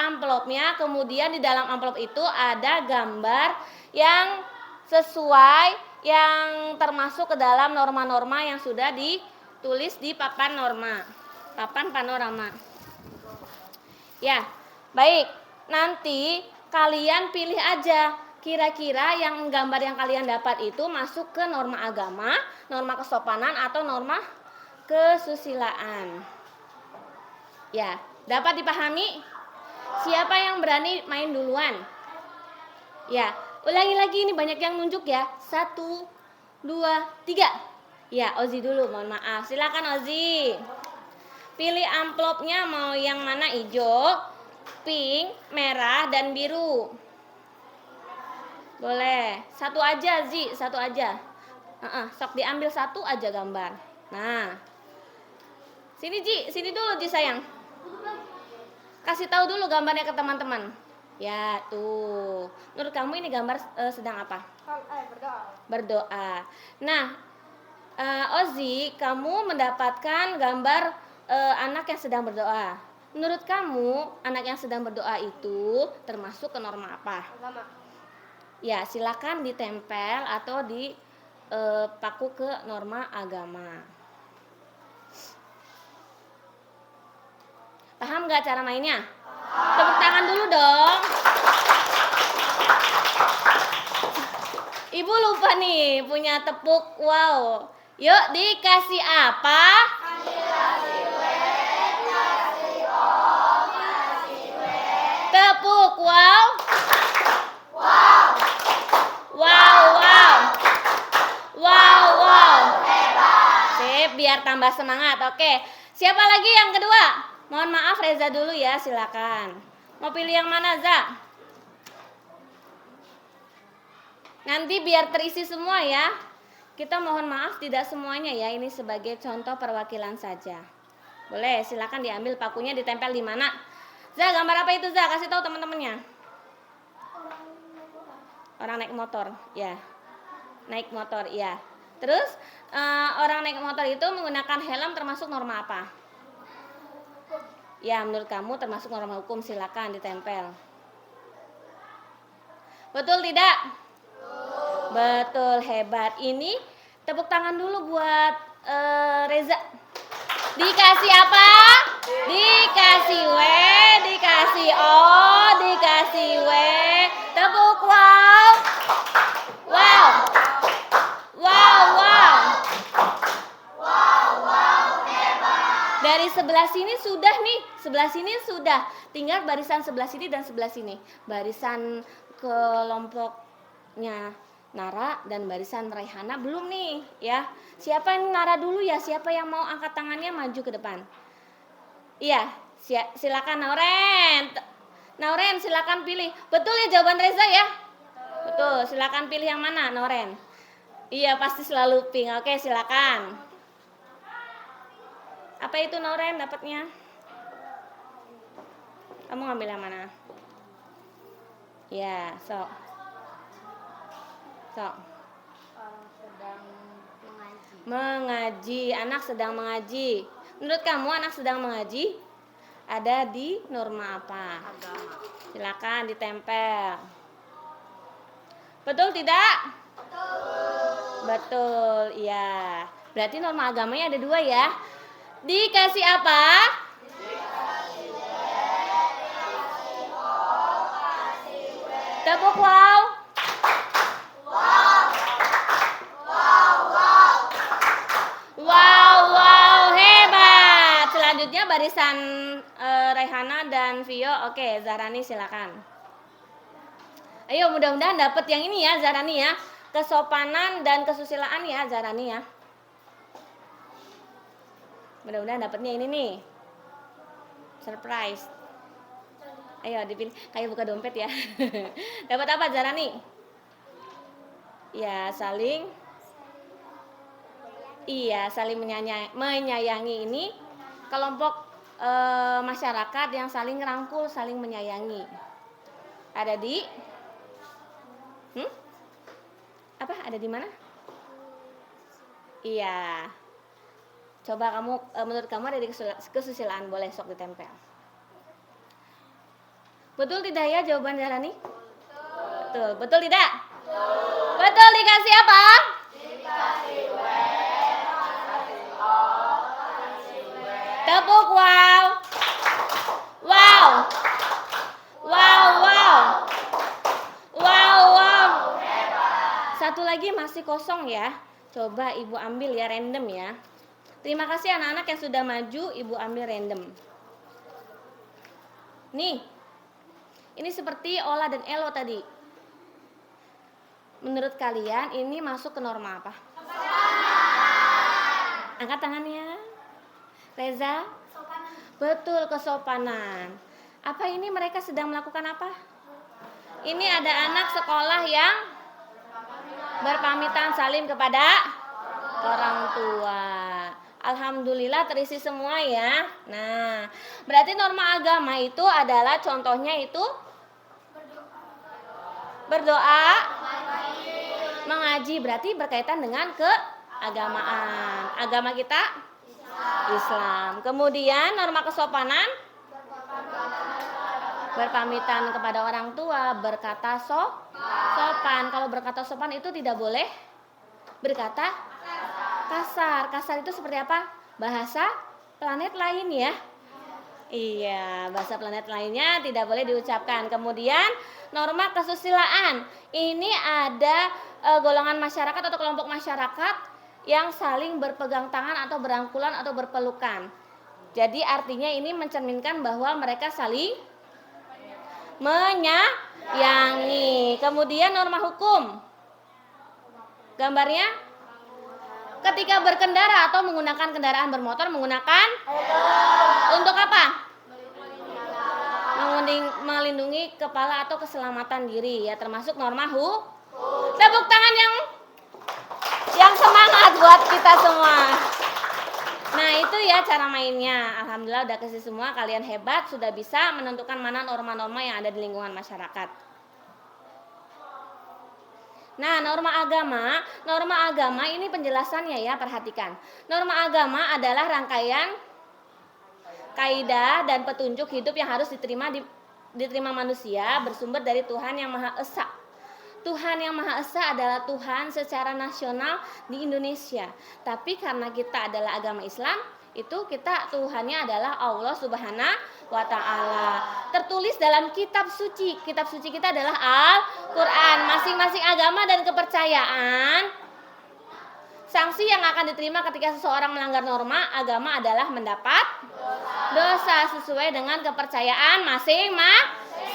A: amplopnya. Kemudian di dalam amplop itu ada gambar yang sesuai, yang termasuk ke dalam norma-norma yang sudah ditulis di papan panorama. Ya, baik. Nanti kalian pilih aja kira-kira yang gambar yang kalian dapat itu masuk ke norma agama, norma kesopanan, atau norma kesusilaan. Ya, dapat dipahami? Siapa yang berani main duluan? Ya, ulangi lagi, ini banyak yang nunjuk ya. 1, 2, 3. Ya, Ozi dulu, mohon maaf. Silakan Ozi. Pilih amplopnya mau yang mana, hijau, pink, merah, dan biru. Boleh. Satu aja, Zi, satu aja. Sok diambil satu aja gambar. Nah. Sini Ji, sini dulu Ji sayang. Kasih tahu dulu gambarnya ke teman-teman. Ya, tuh. Menurut kamu ini gambar sedang apa? Berdoa. Nah, Ozi, kamu mendapatkan gambar anak yang sedang berdoa. Menurut kamu, anak yang sedang berdoa itu termasuk ke norma apa? Agama. Ya, silakan ditempel atau dipaku ke norma agama. Paham nggak cara mainnya? Tepuk tangan dulu dong. Ibu lupa nih punya tepuk wow. Yuk, dikasih apa? Kasih W, kasih O, kasih W. Tepuk wow. Wow. Wow, wow. Wow, wow. Hebat. Sip, biar tambah semangat. Oke. Siapa lagi yang kedua? Mohon maaf Reza dulu ya, silakan. Mau pilih yang mana, Za? Nanti biar terisi semua ya. Kita mohon maaf tidak semuanya ya, ini sebagai contoh perwakilan saja. Boleh, silakan diambil pakunya, ditempel di mana? Za, gambar apa itu Za? Kasih tahu teman-temannya. Orang naik motor, ya. Naik motor, ya. Terus orang naik motor itu menggunakan helm termasuk norma apa? Ya, menurut kamu termasuk norma hukum, silakan ditempel. Betul tidak? Betul, hebat. Ini tepuk tangan dulu buat Reza. Dikasih apa? Dikasih W, dikasih O, dikasih W. Tepuk wow. Wow. Wow, wow. Dari sebelah sini sudah nih, sebelah sini sudah. Tinggal barisan sebelah sini dan sebelah sini. Barisan kelompoknya Nara dan barisan Raihana belum nih, ya. Siapa yang Nara dulu ya? Siapa yang mau angkat tangannya maju ke depan? Iya, silakan Nauren. Nauren silakan pilih. Betul ya jawaban Reza ya? Betul, silakan pilih yang mana, Nauren? Iya, pasti selalu pink. Oke, silakan. Apa itu Nauren dapatnya? Kamu ngambil yang mana? Ya, sok.
B: Orang sedang mengaji.
A: Mengaji, anak sedang mengaji. Menurut kamu anak sedang mengaji ada di norma apa?
B: Agama.
A: Silakan ditempel. Betul tidak? Betul, iya. Berarti norma agamanya ada 2 ya. Dikasih apa? Dikasih W, dikasih O, kasih W. Tepuk wow. Wow. Wow, wow. Wow, wow, hebat. Selanjutnya barisan Raihana dan Vio. Oke, Zahrani silakan. Ayo, mudah-mudahan dapat yang ini ya, Zahrani ya. Kesopanan dan kesusilaan ya, Zahrani ya. Mudah-mudahan dapatnya ini nih. Surprise. Ayo dipilih, kayak buka dompet ya. Dapat apa Zahrani? Ya, saling Iya, saling menyayangi ini kelompok masyarakat yang saling rangkul, saling menyayangi. Ada di apa? Ada di mana? Iya. Coba kamu menurut kamu ada di kesusilaan, boleh sok ditempel. Betul tidak ya jawaban Darani? Betul. Betul tidak? Betul dikasih apa? Tepuk wow. Wow. Wow, wow. Wow, wow. Satu lagi masih kosong ya. Coba Ibu ambil ya, random ya. Terima kasih anak-anak yang sudah maju, Ibu ambil random. Nih. Ini seperti Ola dan Elo tadi. Menurut kalian ini masuk ke norma apa? Angkat tangannya. Reza? Betul, kesopanan. Apa ini mereka sedang melakukan apa? Ini ada anak sekolah yang berpamitan salim kepada orang tua. Alhamdulillah terisi semua ya. Nah, berarti norma agama itu adalah contohnya itu berdoa, mengaji, berarti berkaitan dengan keagamaan. Agama kita Islam. Kemudian norma kesopanan berpamitan kepada orang tua, berkata sopan. Kalau berkata sopan itu tidak boleh berkata kasar. Kasar itu seperti apa? Bahasa planet lain ya. Iya, bahasa planet lainnya tidak boleh diucapkan. Kemudian norma kesusilaan. Ini ada golongan masyarakat atau kelompok masyarakat yang saling berpegang tangan atau berangkulan atau berpelukan. Jadi artinya ini mencerminkan bahwa mereka saling menyayangi. Kemudian norma hukum. Gambarnya ketika berkendara atau menggunakan kendaraan bermotor menggunakan untuk apa? Melindungi kepala atau keselamatan diri ya, termasuk norma hukum. Tepuk tangan yang semangat buat kita semua. Nah itu ya cara mainnya. Alhamdulillah udah kasih semua, kalian hebat, sudah bisa menentukan mana norma-norma yang ada di lingkungan masyarakat. Nah, norma agama ini penjelasannya ya, perhatikan. Norma agama adalah rangkaian kaidah dan petunjuk hidup yang harus diterima manusia, bersumber dari Tuhan yang Maha Esa. Tuhan yang Maha Esa adalah Tuhan secara nasional di Indonesia. Tapi karena kita adalah agama Islam, itu kita Tuhannya adalah Allah Subhanahu wa Ta'ala. Tertulis dalam kitab suci. Kitab suci kita adalah Al-Quran. Masing-masing agama dan kepercayaan, sanksi yang akan diterima ketika seseorang melanggar norma agama adalah mendapat dosa sesuai dengan kepercayaan masing-masing.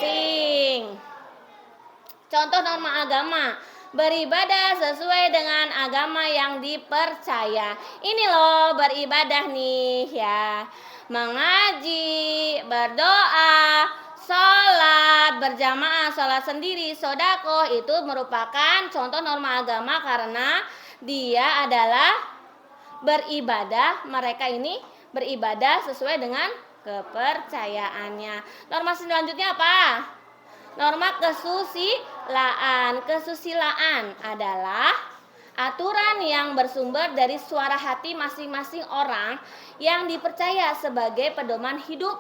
A: Contoh norma agama, beribadah sesuai dengan agama yang dipercaya. Ini loh beribadah nih ya. Mengaji, berdoa, sholat berjamaah, sholat sendiri, sodako, itu merupakan contoh norma agama karena dia adalah beribadah. Mereka ini beribadah sesuai dengan kepercayaannya. Norma selanjutnya apa? Norma kesusilaan. Kesusilaan adalah aturan yang bersumber dari suara hati masing-masing orang yang dipercaya sebagai pedoman hidup.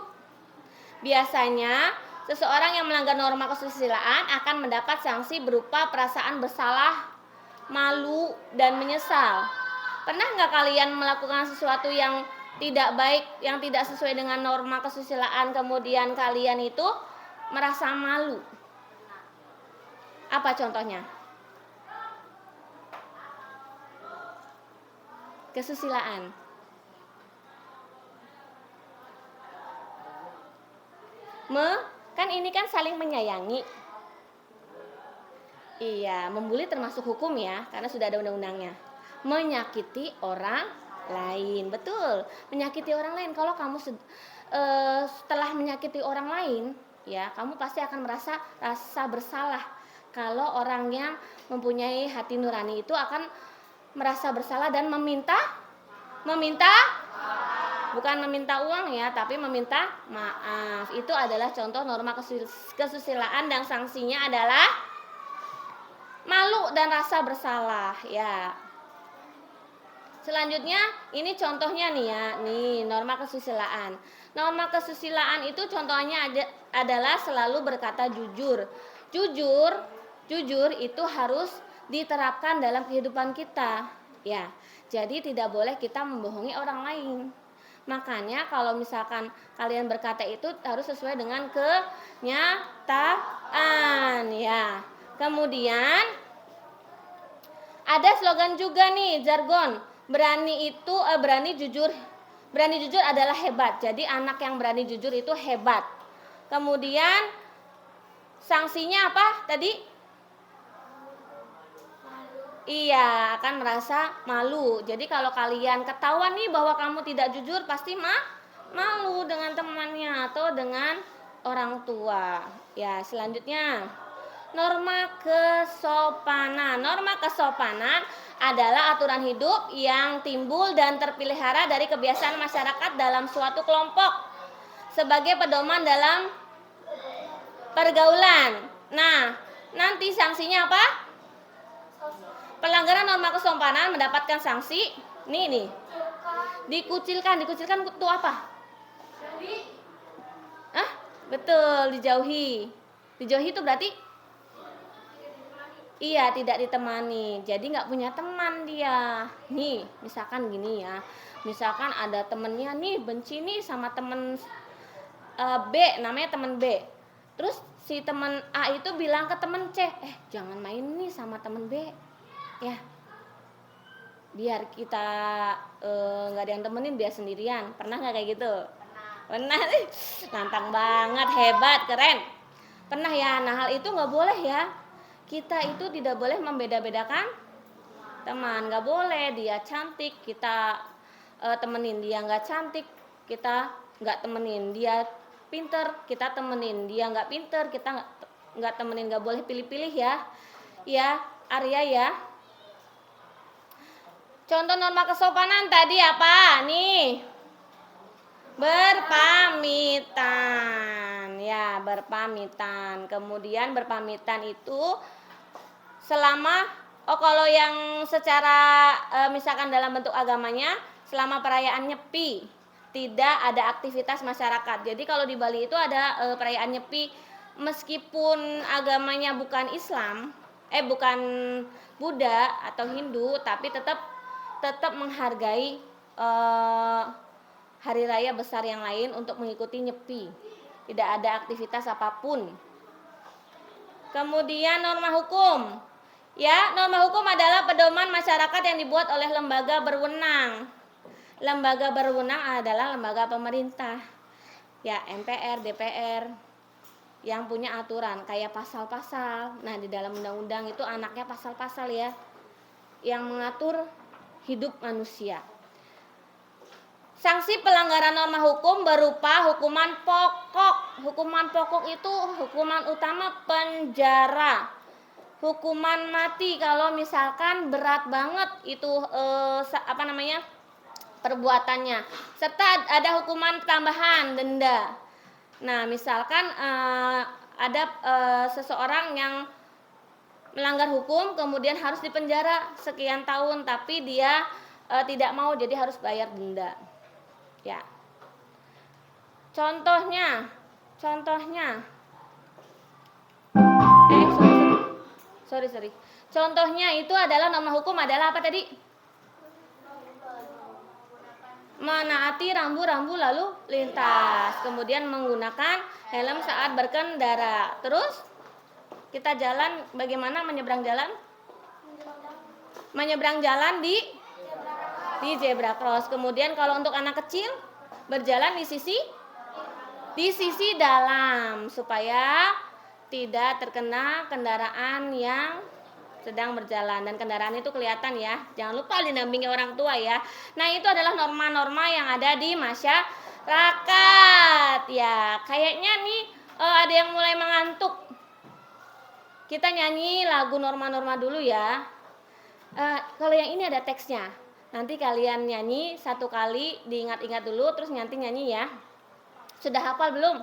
A: Biasanya seseorang yang melanggar norma kesusilaan akan mendapat sanksi berupa perasaan bersalah, malu, dan menyesal. Pernah nggak kalian melakukan sesuatu yang tidak baik, yang tidak sesuai dengan norma kesusilaan, kemudian kalian itu merasa malu? Apa contohnya? Kesusilaan. Kan ini kan saling menyayangi. Iya, membuli termasuk hukum ya, karena sudah ada undang-undangnya. Menyakiti orang lain, betul. Menyakiti orang lain. Kalau kamu setelah menyakiti orang lain, ya, kamu pasti akan merasa rasa bersalah. Kalau orang yang mempunyai hati nurani itu akan merasa bersalah dan meminta bukan meminta uang ya, tapi meminta maaf. Itu adalah contoh norma kesusilaan dan sanksinya adalah malu dan rasa bersalah ya. Selanjutnya ini contohnya nih ya, nih norma kesusilaan. Norma kesusilaan itu contohnya adalah selalu berkata jujur. Jujur itu harus diterapkan dalam kehidupan kita ya. Jadi tidak boleh kita membohongi orang lain. Makanya kalau misalkan kalian berkata itu harus sesuai dengan kenyataan ya. Kemudian ada slogan juga nih, jargon. Berani jujur adalah hebat. Jadi anak yang berani jujur itu hebat. Kemudian sanksinya apa tadi? Iya, akan merasa malu. Jadi kalau kalian ketahuan nih bahwa kamu tidak jujur, pasti malu dengan temannya atau dengan orang tua. Ya, selanjutnya norma kesopanan. Norma kesopanan adalah aturan hidup yang timbul dan terpelihara dari kebiasaan masyarakat dalam suatu kelompok sebagai pedoman dalam pergaulan. Nah, nanti sanksinya apa? Pelanggaran norma kesopanan mendapatkan sanksi. Nih. Dikucilkan itu apa? Betul, dijauhi. Dijauhi itu berarti iya, tidak ditemani. Jadi nggak punya teman dia. Nih, misalkan gini ya. Misalkan ada temennya nih benci nih sama temen B, namanya temen B. Terus si temen A itu bilang ke temen C, jangan main nih sama temen B. Ya. Biar kita nggak ada yang temenin, biar sendirian. Pernah nggak kayak gitu? Pernah. Nantang banget, hebat, keren. Pernah ya. Nah, hal itu nggak boleh ya. Kita itu tidak boleh membeda-bedakan teman, nggak boleh. Dia cantik kita temenin, dia nggak cantik kita nggak temenin. Dia pinter kita temenin, dia nggak pinter kita nggak temenin. Nggak boleh pilih-pilih ya. Ya, Arya ya. Contoh norma kesopanan tadi apa? Nih, berpamitan ya, berpamitan. Kemudian berpamitan itu selama kalau yang secara misalkan dalam bentuk agamanya, selama perayaan Nyepi tidak ada aktivitas masyarakat. Jadi kalau di Bali itu ada perayaan Nyepi, meskipun agamanya bukan Islam, bukan Buddha atau Hindu, tapi tetap menghargai hari raya besar yang lain untuk mengikuti Nyepi. Tidak ada aktivitas apapun. Kemudian norma hukum. Ya, norma hukum adalah pedoman masyarakat yang dibuat oleh lembaga berwenang. Lembaga berwenang adalah lembaga pemerintah. Ya, MPR, DPR yang punya aturan kayak pasal-pasal. Nah, di dalam undang-undang itu anaknya pasal-pasal ya yang mengatur hidup manusia. Sanksi pelanggaran norma hukum berupa hukuman pokok. Hukuman pokok itu hukuman utama penjara, hukuman mati kalau misalkan berat banget itu perbuatannya, serta ada hukuman tambahan denda. Nah, misalkan ada seseorang yang melanggar hukum kemudian harus dipenjara sekian tahun, tapi dia tidak mau, jadi harus bayar denda. Ya. Contohnya. Sorry. Contohnya itu adalah norma hukum adalah apa tadi? Menaati rambu-rambu lalu lintas, kemudian menggunakan helm saat berkendara. Terus kita jalan, bagaimana menyeberang jalan? Menyeberang jalan di zebra cross. Kemudian kalau untuk anak kecil berjalan di sisi dalam supaya tidak terkena kendaraan yang sedang berjalan, dan kendaraan itu kelihatan ya. Jangan lupa dinampingi orang tua ya. Nah, itu adalah norma-norma yang ada di masyarakat. Ya, kayaknya nih ada yang mulai mengantuk. Kita nyanyi lagu norma-norma dulu ya. Kalau yang ini ada teksnya. Nanti kalian nyanyi 1 kali, diingat-ingat dulu, terus nanti nyanyi ya. Sudah hafal belum?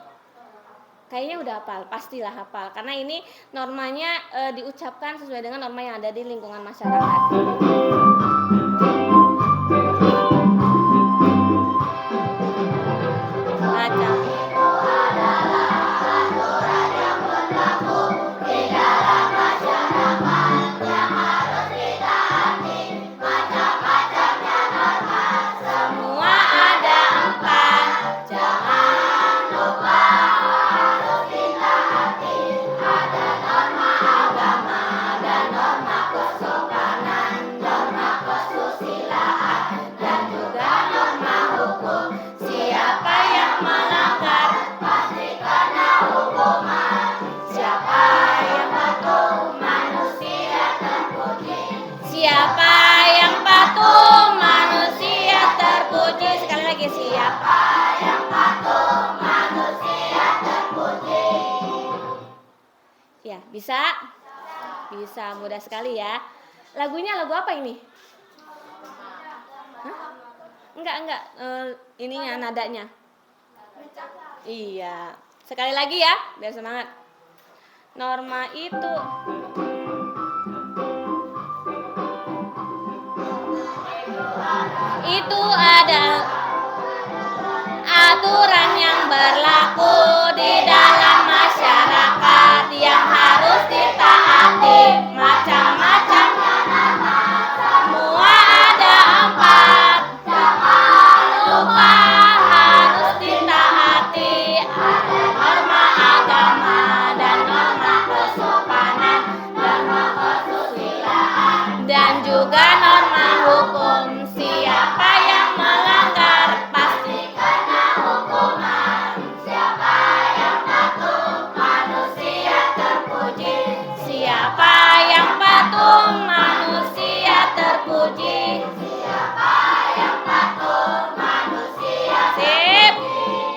A: Kayaknya udah hafal, pastilah hafal. Karena ini normanya diucapkan sesuai dengan norma yang ada di lingkungan masyarakat. Baca. Semua ada 4. Jangan lupa harus ditaati. Ada norma agama dan norma kesopanan, norma kesusilaan, dan juga norma hukum. Siapa yang melanggar pasti kena hukuman. Siapa yang patuh manusia terpuji. Siapa yang patuh manusia terpuji. Sekali lagi, siapa yang patuh manusia terpuji. Ya, bisa? Bisa, mudah sekali ya. Lagunya lagu apa ini? Hah? Enggak, ininya nadanya. Iya. Sekali lagi ya, biar semangat. Norma itu ada aturan yang berlaku di dalam masyarakat yang harus ditaati. Macam-macamnya norma, semua ada 4. Jangan lupa harus ditaati. Ada norma agama dan norma kesopanan, norma kesusilaan, dan juga norma hukum. Siapa yang melanggar pasti kena hukuman. Siapa yang patuh manusia terpuji. Siapa yang patuh manusia terpuji. Siapa yang patuh manusia terpuji. Sip,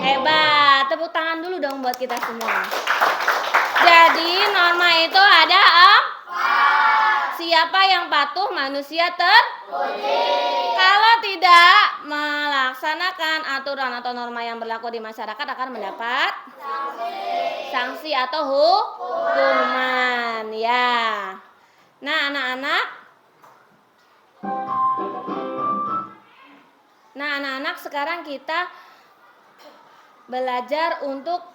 A: hebat. Tepuk tangan dulu dong buat kita semua. Jadi norma itu ada 4. Siapa yang patuh manusia terpuji. Kalau tidak melaksanakan aturan atau norma yang berlaku di masyarakat akan mendapat sanksi atau hukuman ya. Nah, anak-anak sekarang kita belajar untuk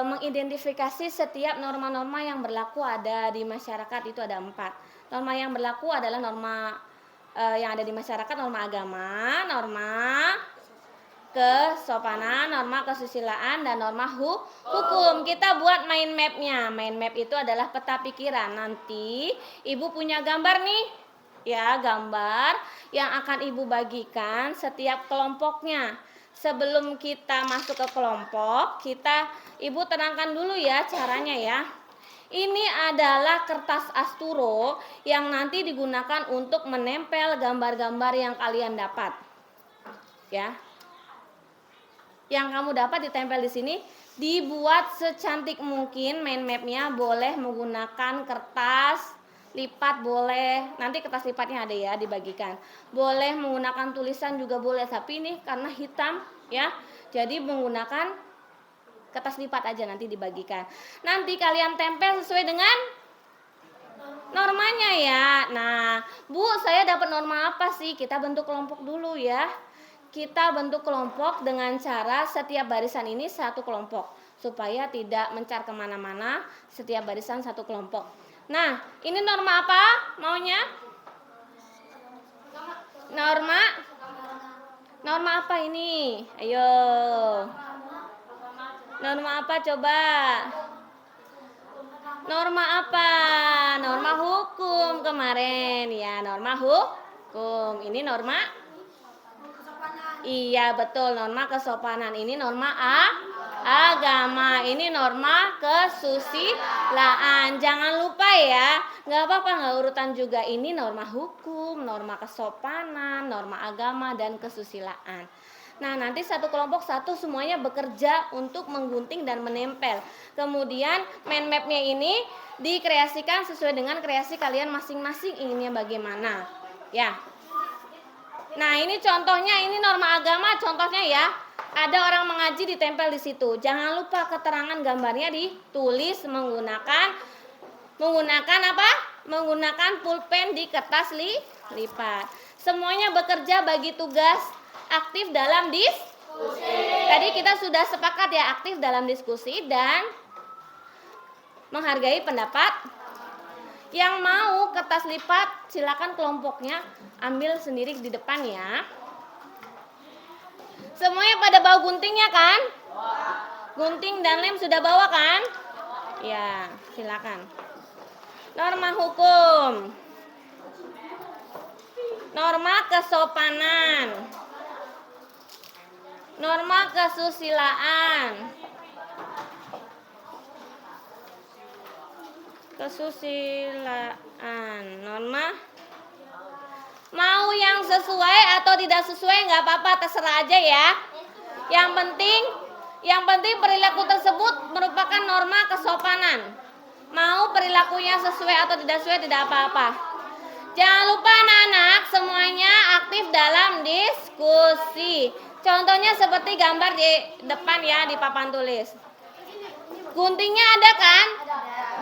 A: mengidentifikasi setiap norma-norma yang berlaku ada di masyarakat. Itu ada 4. Norma yang berlaku adalah norma yang ada di masyarakat, norma agama, norma kesopanan, norma kesusilaan, dan norma hukum. Kita buat mind map-nya. Mind map itu adalah peta pikiran. Nanti ibu punya gambar nih, ya, gambar yang akan ibu bagikan setiap kelompoknya. Sebelum kita masuk ke kelompok, ibu tenangkan dulu ya caranya ya. Ini adalah kertas asturo yang nanti digunakan untuk menempel gambar-gambar yang kalian dapat. Ya. Yang kamu dapat ditempel di sini, dibuat secantik mungkin mind map-nya. Boleh menggunakan kertas lipat, boleh. Nanti kertas lipatnya ada ya, dibagikan. Boleh menggunakan tulisan juga boleh, tapi ini karena hitam ya. Jadi menggunakan kertas lipat aja, nanti dibagikan. Nanti kalian tempel sesuai dengan normanya ya. Nah, Bu, saya dapat norma apa sih? Kita bentuk kelompok dulu ya. Kita bentuk kelompok dengan cara setiap barisan ini satu kelompok, supaya tidak mencar kemana-mana. Setiap barisan satu kelompok. Nah, ini norma apa maunya? Norma apa ini? Ayo. Norma apa coba? Norma apa? Norma hukum kemarin ya, norma hukum. Ini norma? Iya betul, norma kesopanan. Ini norma agama. Ini norma kesusilaan. Jangan lupa ya, nggak apa-apa nggak urutan juga. Ini norma hukum, norma kesopanan, norma agama, dan kesusilaan. Nah, nanti satu kelompok satu semuanya bekerja untuk menggunting dan menempel. Kemudian mind map-nya ini dikreasikan sesuai dengan kreasi kalian masing-masing inginnya bagaimana. Ya. Nah, ini contohnya, ini norma agama contohnya ya. Ada orang mengaji ditempel di situ. Jangan lupa keterangan gambarnya ditulis menggunakan apa? Menggunakan pulpen di kertas lipat. Semuanya bekerja bagi tugas, aktif dalam diskusi. Tadi kita sudah sepakat ya, aktif dalam diskusi dan menghargai pendapat. Yang mau kertas lipat, silakan kelompoknya ambil sendiri di depan ya. Semuanya pada bawa guntingnya kan? Gunting dan lem sudah bawa kan? Ya, silakan. Norma hukum. Norma kesopanan. Norma kesusilaan. Kesusilaan. Norma mau yang sesuai atau tidak sesuai nggak apa-apa, terserah aja ya. Yang penting perilaku tersebut merupakan norma kesopanan. Mau perilakunya sesuai atau tidak sesuai tidak apa-apa. Jangan lupa anak-anak semuanya aktif dalam diskusi. Contohnya seperti gambar di depan ya, di papan tulis. Guntingnya ada kan?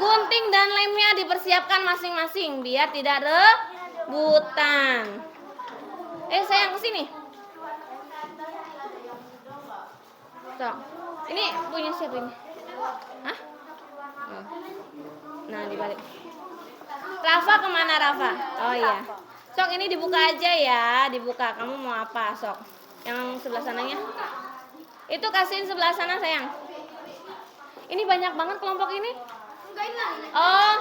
A: Gunting dan lemnya dipersiapkan masing-masing biar tidak rebutan. Sayang kesini. So, ini punya siapa ini? Hah? Oh. Nah, dibalik. Rafa kemana Rafa? Oh iya. Sok ini dibuka aja ya, dibuka. Kamu mau apa sok? Yang sebelah sananya? Itu kasihin sebelah sana sayang. Ini banyak banget kelompok ini. Oh.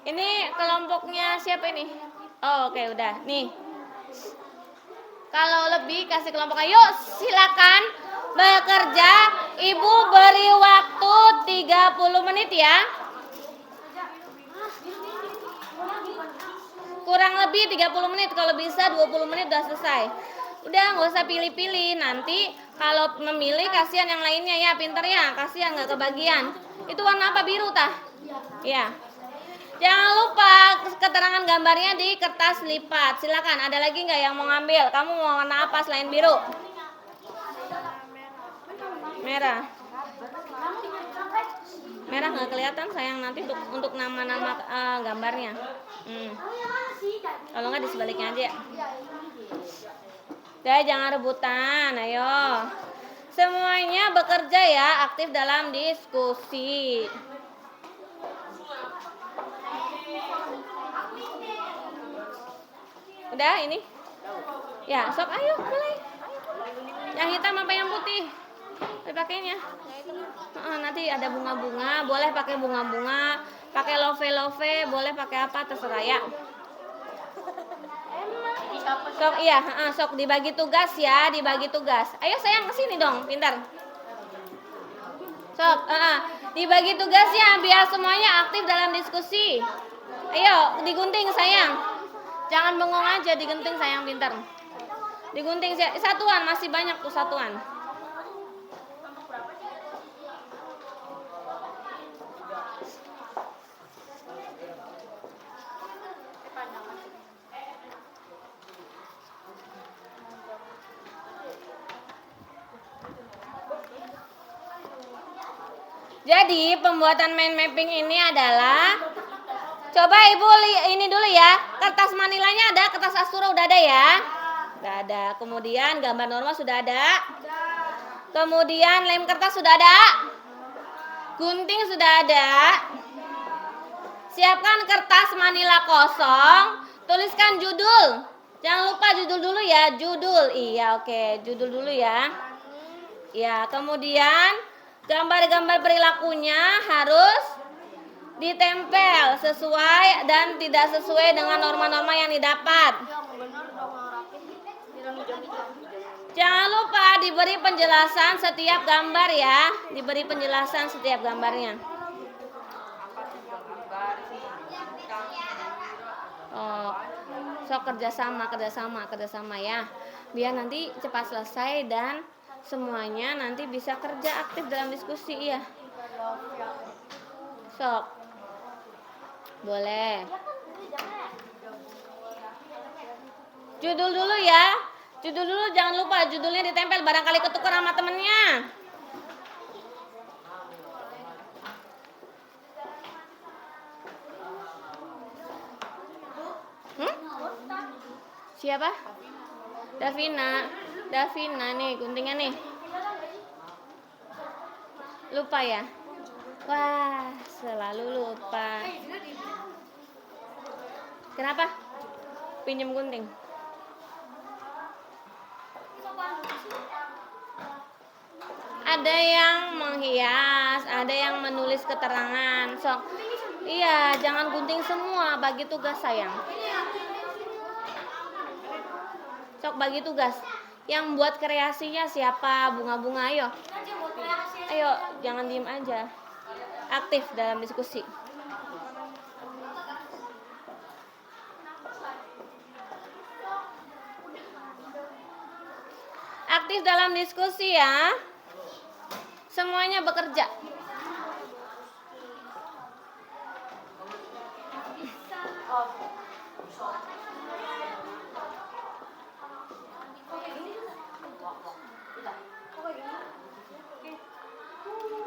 A: Ini kelompoknya siapa ini? Oh, oke, udah. Nih. Kalau lebih kasih kelompok. Ayo, silakan bekerja. Ibu beri waktu 30 menit ya. Kurang lebih 30 menit, kalau bisa 20 menit udah selesai. Udah, nggak usah pilih-pilih. Nanti kalau memilih kasihan yang lainnya ya, pinter ya. Kasihan nggak kebagian. Itu warna apa, biru tah? Ya. Jangan lupa keterangan gambarnya di kertas lipat. Silakan. Ada lagi nggak yang mau ngambil? Kamu mau warna apa selain biru? Merah. Merah nggak kelihatan sayang, nanti untuk nama-nama gambarnya. Kalau nggak di sebaliknya aja ya. Udah, jangan rebutan, ayo. Semuanya bekerja ya, aktif dalam diskusi. Udah ini? Ya, sok ayo mulai. Yang hitam apa yang putih? Dipakainya. Nanti ada bunga-bunga, boleh pakai bunga-bunga, pakai love-love, boleh pakai apa terserah ya. Sok iya, sok dibagi tugas ya, dibagi tugas. Ayo sayang kesini dong, pintar. Sok, dibagi tugasnya biar semuanya aktif dalam diskusi. Ayo digunting sayang. Jangan bengong aja, digunting sayang, pintar. Digunting satuan, masih banyak tuh satuan. Jadi pembuatan mind mapping ini adalah, coba ibu ini dulu ya, kertas manilanya ada, kertas astura udah ada ya? Udah ada. Kemudian gambar norma sudah ada. Kemudian lem kertas sudah ada. Gunting sudah ada. Siapkan kertas manila kosong, tuliskan judul. Jangan lupa judul dulu ya, judul. Iya, oke, judul dulu ya. Ya, kemudian gambar-gambar perilakunya harus ditempel sesuai dan tidak sesuai dengan norma-norma yang didapat. Jangan lupa diberi penjelasan setiap gambar ya, diberi penjelasan setiap gambarnya. Oh, so kerjasama ya, biar nanti cepat selesai dan semuanya nanti bisa kerja aktif dalam diskusi ya. Sok. Boleh. Judul dulu ya. Judul dulu, jangan lupa judulnya ditempel, barangkali ketukar sama temennya. Siapa? Davina nih, guntingnya nih. Lupa ya? Wah, selalu lupa. Kenapa? Pinjem gunting. Ada yang menghias, ada yang menulis keterangan. Sok. Iya, jangan gunting semua, bagi tugas sayang. Sok bagi tugas. Yang buat kreasinya siapa? Bunga-bunga, ayo. Ayo, jangan diem aja. Aktif dalam diskusi. Aktif dalam diskusi ya. Semuanya bekerja.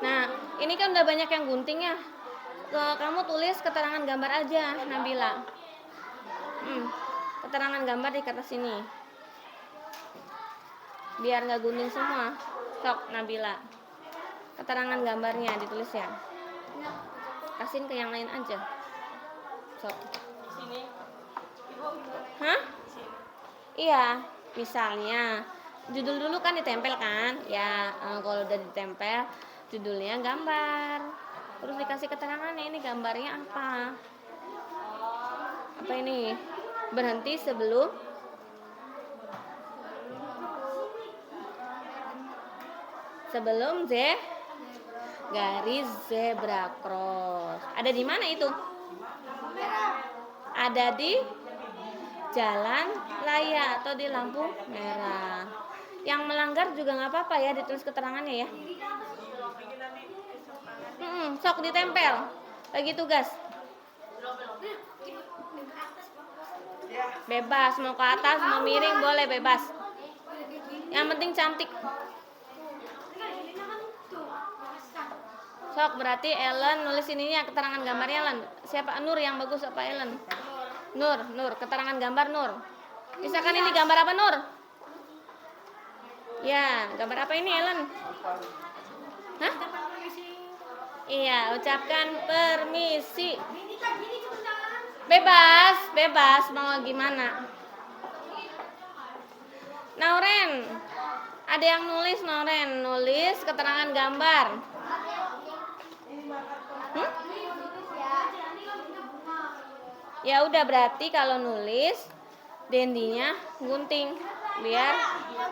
A: Nah, ini kan udah banyak yang gunting ya. Kamu tulis keterangan gambar aja, Nabila. Keterangan gambar di kertas ini. Biar nggak gunting semua. Sok, Nabila. Keterangan gambarnya ditulis ya. Kasihin ke yang lain aja. Sok. Hah? Iya, misalnya judul dulu kan ditempel kan? Ya, kalau udah ditempel, judulnya gambar. Terus dikasih keterangannya, ini gambarnya apa? Apa ini? Berhenti sebelum garis zebra cross. Ada di mana itu? Ada di jalan raya atau di lampu merah. Yang melanggar juga nggak apa-apa ya, ditulis keterangannya ya. Sok ditempel. Bagi tugas. Bebas, mau ke atas, mau miring boleh bebas. Yang penting cantik. Sok, berarti Ellen nulis ininya, keterangan gambarnya Ellen. Siapa? Nur yang bagus apa Ellen? Nur, keterangan gambar Nur. Misalkan ini gambar apa Nur? Ya, gambar apa ini Ellen? Hah? Iya, ucapkan permisi. Bebas, mau gimana? Nauren, ada yang nulis Nauren, nulis keterangan gambar. Ya udah, berarti kalau nulis dendinya gunting biar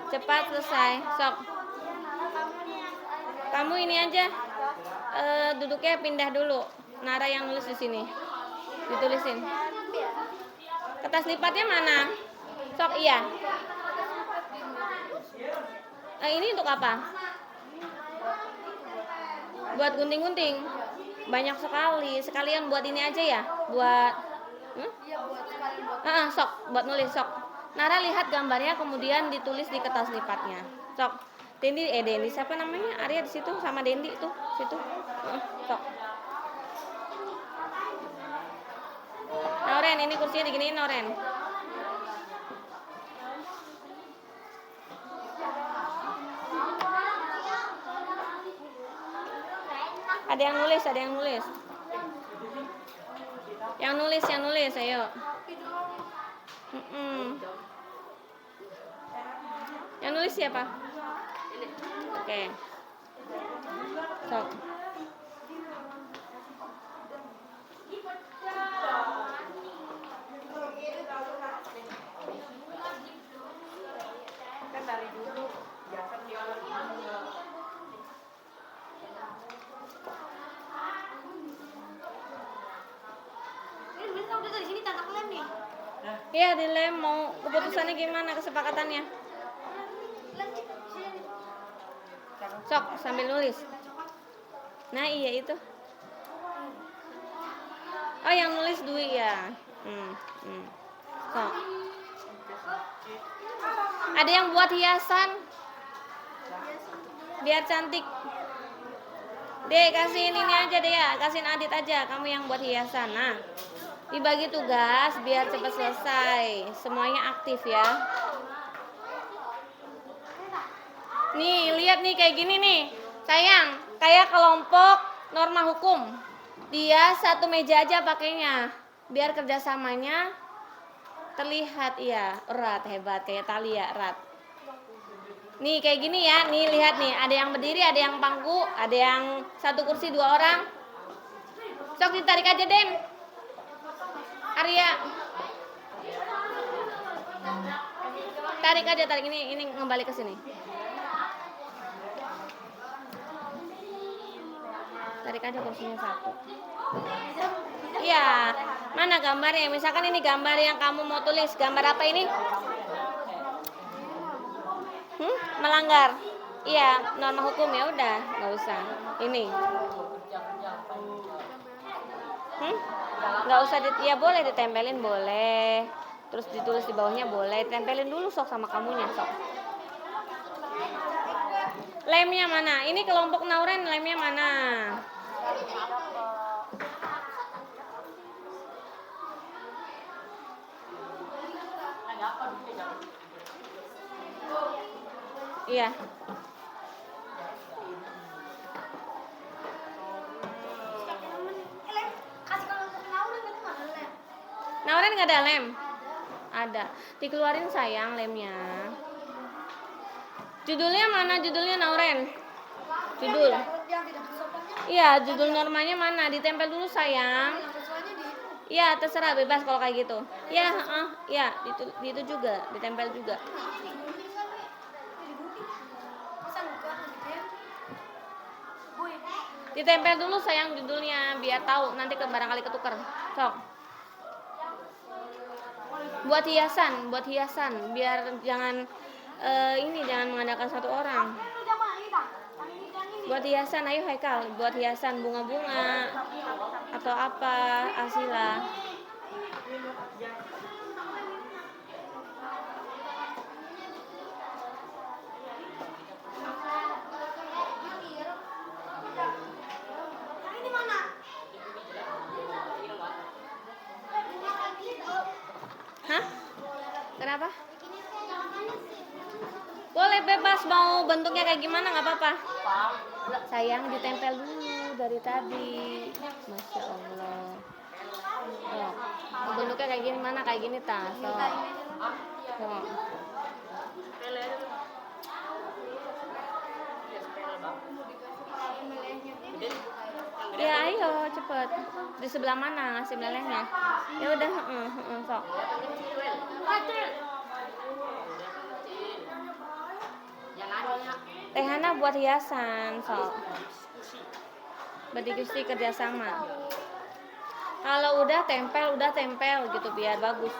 A: cepat selesai. Sok. Kamu ini aja. Duduknya pindah dulu. Nara yang nulis di sini. Ditulisin. Kertas lipatnya mana? Sok, iya. Ini untuk apa? Buat gunting-gunting. Banyak sekali. Sekalian buat ini aja ya. Buat sok, buat nulis sok. Nara lihat gambarnya kemudian ditulis di kertas lipatnya. Sok. Dendi siapa namanya? Arya di situ sama Dendi tuh, situ. Sok. Noren, ini kursinya diginiin Noren. Ada yang nulis. Yang nulis, ayo. Yang nulis siapa? Oke. Sok. Kan dari dulu biasa Iya, dilem. Mau keputusannya gimana, kesepakatannya? Sok, sambil nulis. Nah, iya itu. Oh, yang nulis Dwi ya. Sok. Ada yang buat hiasan? Biar cantik. Dek, kasihin ini aja deh ya. Kasihin Adit aja, kamu yang buat hiasan. Nah, dibagi tugas biar cepat selesai. Semuanya aktif ya. Nih, lihat nih kayak gini nih. Sayang, kayak kelompok norma hukum. Dia satu meja aja pakainya. Biar kerjasamanya terlihat, iya, erat, hebat. Kayak Thalia, erat. Nih, kayak gini ya. Nih, lihat nih. Ada yang berdiri, ada yang pangku, ada yang satu kursi 2 orang. Sok ditarik aja, Den. Arya. Tarik aja, tarik ini kembali ke sini. Tarik aja kursinya 1. Iya, mana gambarnya? Misalkan ini gambar yang kamu mau tulis. Gambar apa ini? Melanggar. Iya, norma hukum ya udah, nggak usah. Ini. Nggak usah ya boleh ditempelin boleh. Terus ditulis di bawahnya boleh. Tempelin dulu sok sama kamunya sok. Lemnya mana? Ini kelompok Nauren lemnya mana? Iya. Nauren nggak ada lem? Ada. Dikeluarin sayang lemnya. Judulnya mana? Judulnya Nauren. Judul. Iya, judul normanya mana? Ditempel dulu sayang. Iya, terserah bebas kalau kayak gitu. Iya, iya, itu juga, ditempel juga. Ditempel dulu sayang judulnya biar tahu nanti barangkali ketuker. Sok. Buat hiasan biar jangan jangan mengandalkan satu orang. Buat hiasan, ayo Haikal, buat hiasan bunga-bunga atau apa, Asila. Hah? Kenapa? Boleh bebas mau bentuknya kayak gimana nggak apa-apa. Sayang ditempel dulu dari tadi. Masya Allah. Mau bentuknya kayak gini mana? Kayak gini tas. Ya ayo cepet. Di sebelah mana ngasih melelehnya? Ya udah, sok. Hana buat hiasan, sok. Berdiskusi kerjasama. Kalau udah tempel gitu biar bagus.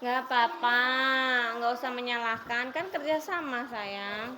A: Nggak apa-apa, nggak usah menyalahkan, kan kerjasama sayang.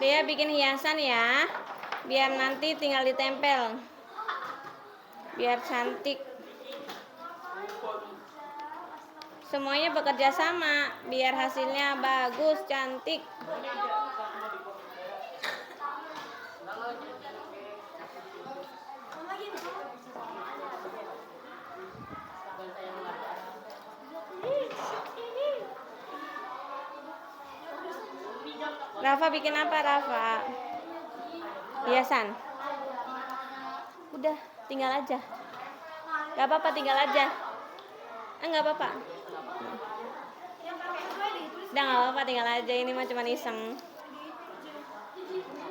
A: Dia bikin hiasan ya, biar nanti tinggal ditempel, biar cantik. Semuanya bekerja sama, biar hasilnya bagus, cantik. Rafa bikin apa, Rafa? Hiasan. Udah, tinggal aja. Gak apa-apa, tinggal aja. Enggak apa-apa. Udah gak apa-apa, tinggal aja. Ini mah cuma iseng.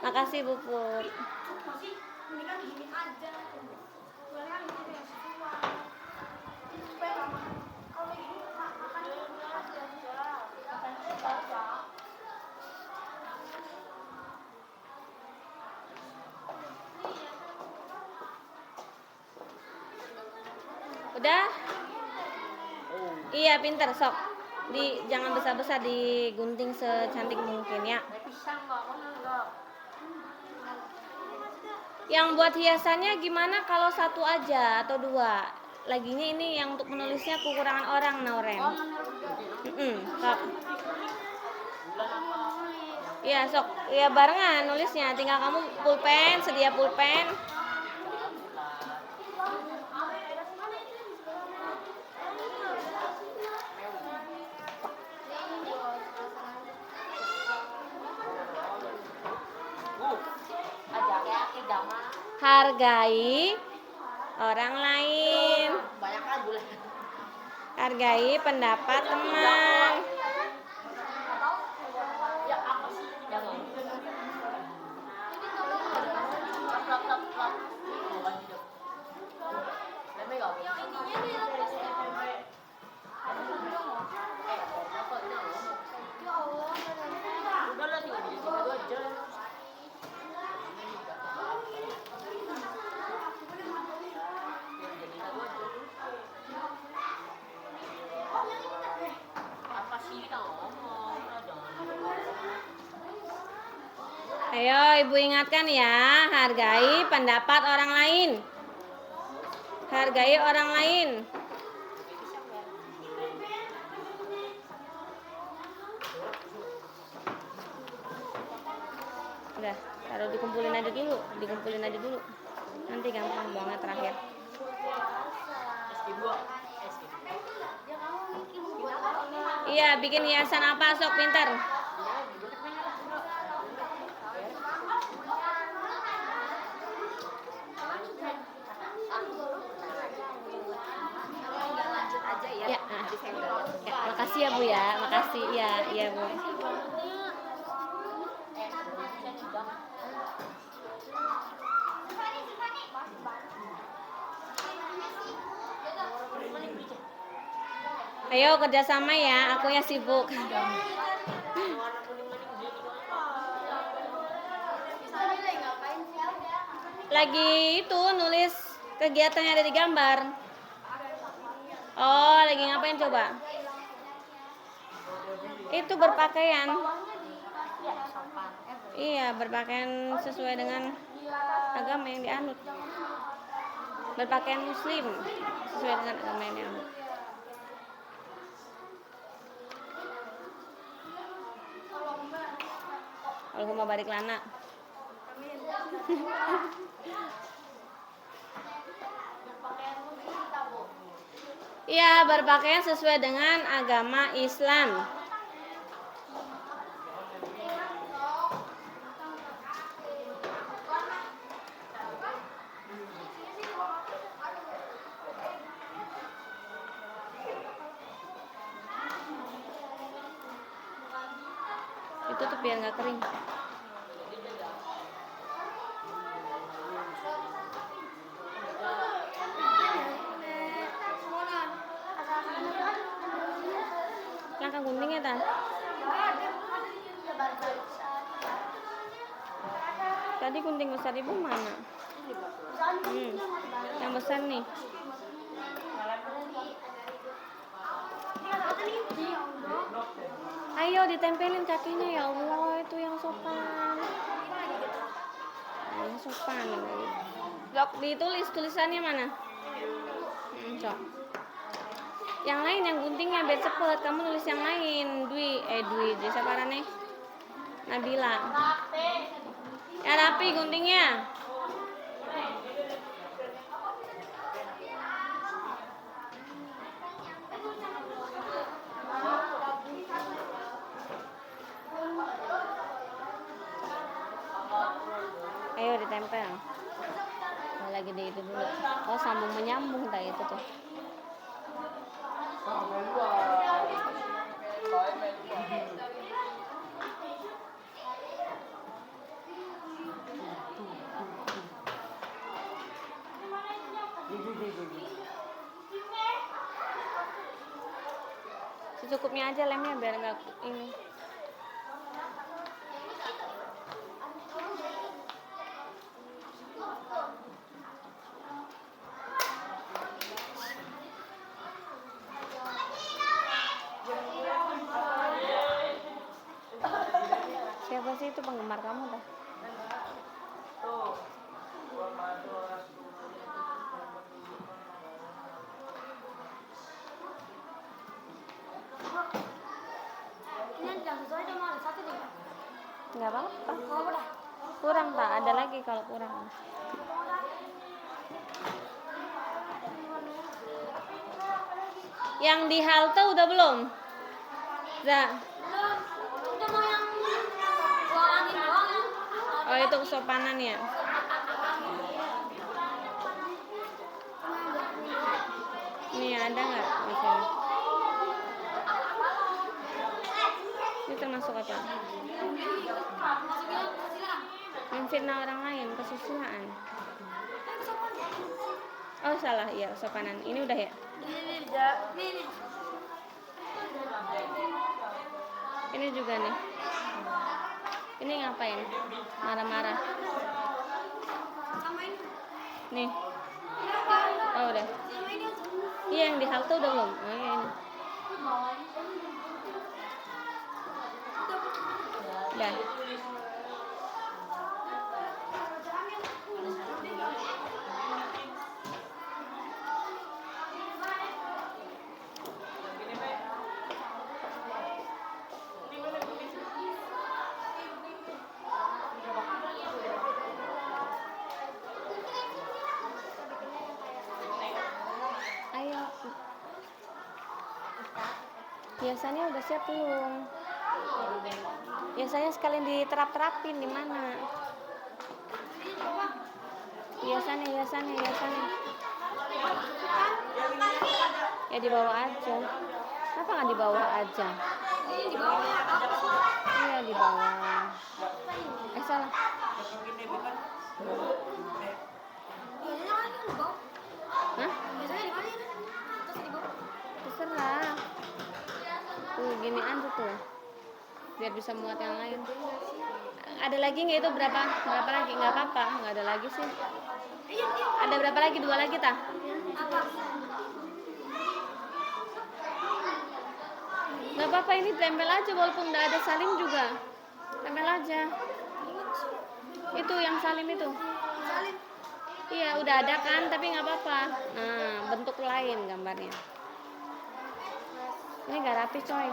A: Makasih, Bu Put. Udah? Iya, pinter, sok. Jangan besar-besar, digunting secantik mungkin ya. Yang buat hiasannya gimana kalau satu aja atau dua? Laginya ini yang untuk menulisnya kekurangan orang, Nauren. Sok. Iya, sok. Ya barengan nulisnya. Tinggal kamu pulpen, sedia pulpen. Hargai orang lain. Hargai pendapat teman. Ayo, Ibu ingatkan ya, hargai pendapat orang lain. Hargai orang lain. Udah, taruh dikumpulin aja dulu. Nanti gampang banget terakhir. Iya, bikin hiasan apa, sok pintar. Ya, makasih ya Bu ya, makasih ya, iya Bu. Ayo kerjasama ya, aku ya sibuk. Lagi itu nulis kegiatan yang ada di gambar. Oh, lagi ngapain coba? Itu berpakaian. Iya, berpakaian sesuai dengan agama yang dianut. Berpakaian muslim sesuai dengan agama yang dianut. Allahumma barik lana. Iya, berpakaian sesuai dengan agama Islam. Itu tuh biar nggak kering. Langkah guntingnya tan. Tadi gunting besar Ibu mana? Yang besar nih. Ayo ditempelin kakinya ya Allah, itu yang sopan. sopan. Sok ditulis tulisannya mana? Sok. Yang lain yang guntingnya biar cepet. Kamu nulis yang lain. Dwi, siapa nih? Nabila. Ya rapi guntingnya. Ayo ditempel. Lagi di itu dulu. Oh sambung menyambung tadi itu tuh. Secukupnya aja lemnya biar nggak ini. Siapa sih itu penggemar kamu dah? Nggak apa-apa. Kurang tak? Ada lagi kalau kurang. Yang di halte udah belum? Za. Oh itu kesopanan ya. Nih ada nggak di sini? Ini termasuk apa? Memfitnah orang lain, kesusahan. Oh salah, iya kesopanan. Ini udah ya? Ini juga nih. Ini ngapain? Marah-marah. Nih. Oh udah. Iya yang di halte udah belum? Oh iya ini. Udah. Ayo. Biasanya udah siap belum? Biasanya sekalian diterap-terapin di mana? Biasanya. Ya di bawah aja. Kenapa nggak di bawah aja? Iya di bawah. Salah. Hah? Terserah. Tuh gini aja tuh. Biar bisa muat yang lain. Ada lagi nggak itu berapa lagi? Nggak apa-apa, nggak ada lagi sih. Ada berapa lagi? 2 lagi tah? Nggak apa-apa, ini tempel aja walaupun nggak ada salim juga. Tempel aja. Itu yang salim itu. Iya udah ada kan, tapi nggak apa-apa. Nah bentuk lain gambarnya. Ini nggak rapi coy.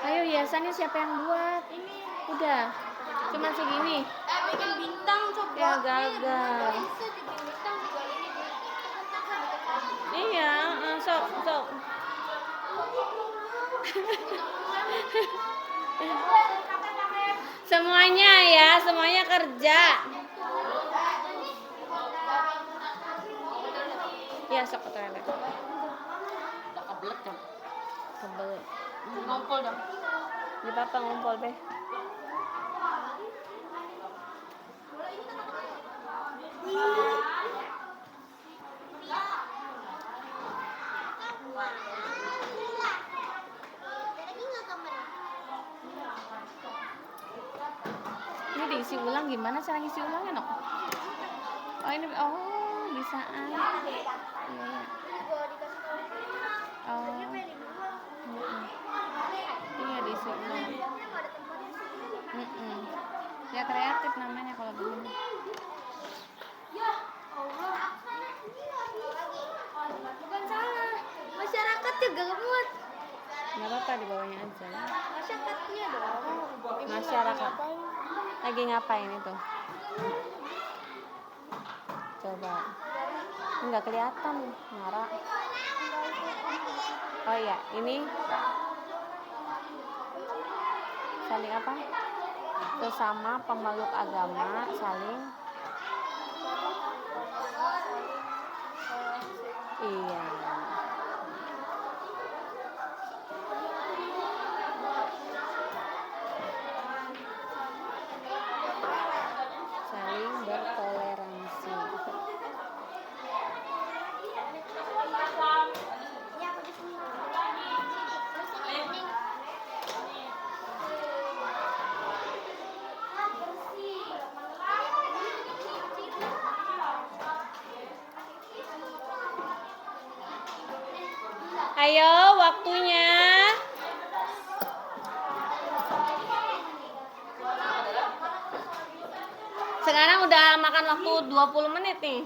A: Ayo hiasannya siapa yang buat? Udah, cuma segini.
B: Bikin bintang coba.
A: Ya gagal. Iya, sok. Semuanya ya, semuanya kerja. Ya sok ke toilet. Kebelet.
B: Ngumpul dong.
A: Di papa ngumpul deh. Ini diisi ulang, gimana cara ngisi ulangnya, Nok? Oh, ini bisa. Iya. Oh. Mm-mm. Iya, diisi ulang. Mm-mm. Ya kreatif namanya kalau begini.
B: Bukan salah. Masyarakat juga muat.
A: Nggak apa-apa, di bawahnya aja.
B: Masyarakatnya dong.
A: Masyarakat lagi ngapain itu? Coba. Nggak kelihatan, Nara. Oh iya, ini saling apa? Sesama pemeluk agama saling. Iya. Saling bertoleransi. Ayo, waktunya. Sekarang udah makan waktu 20 menit nih.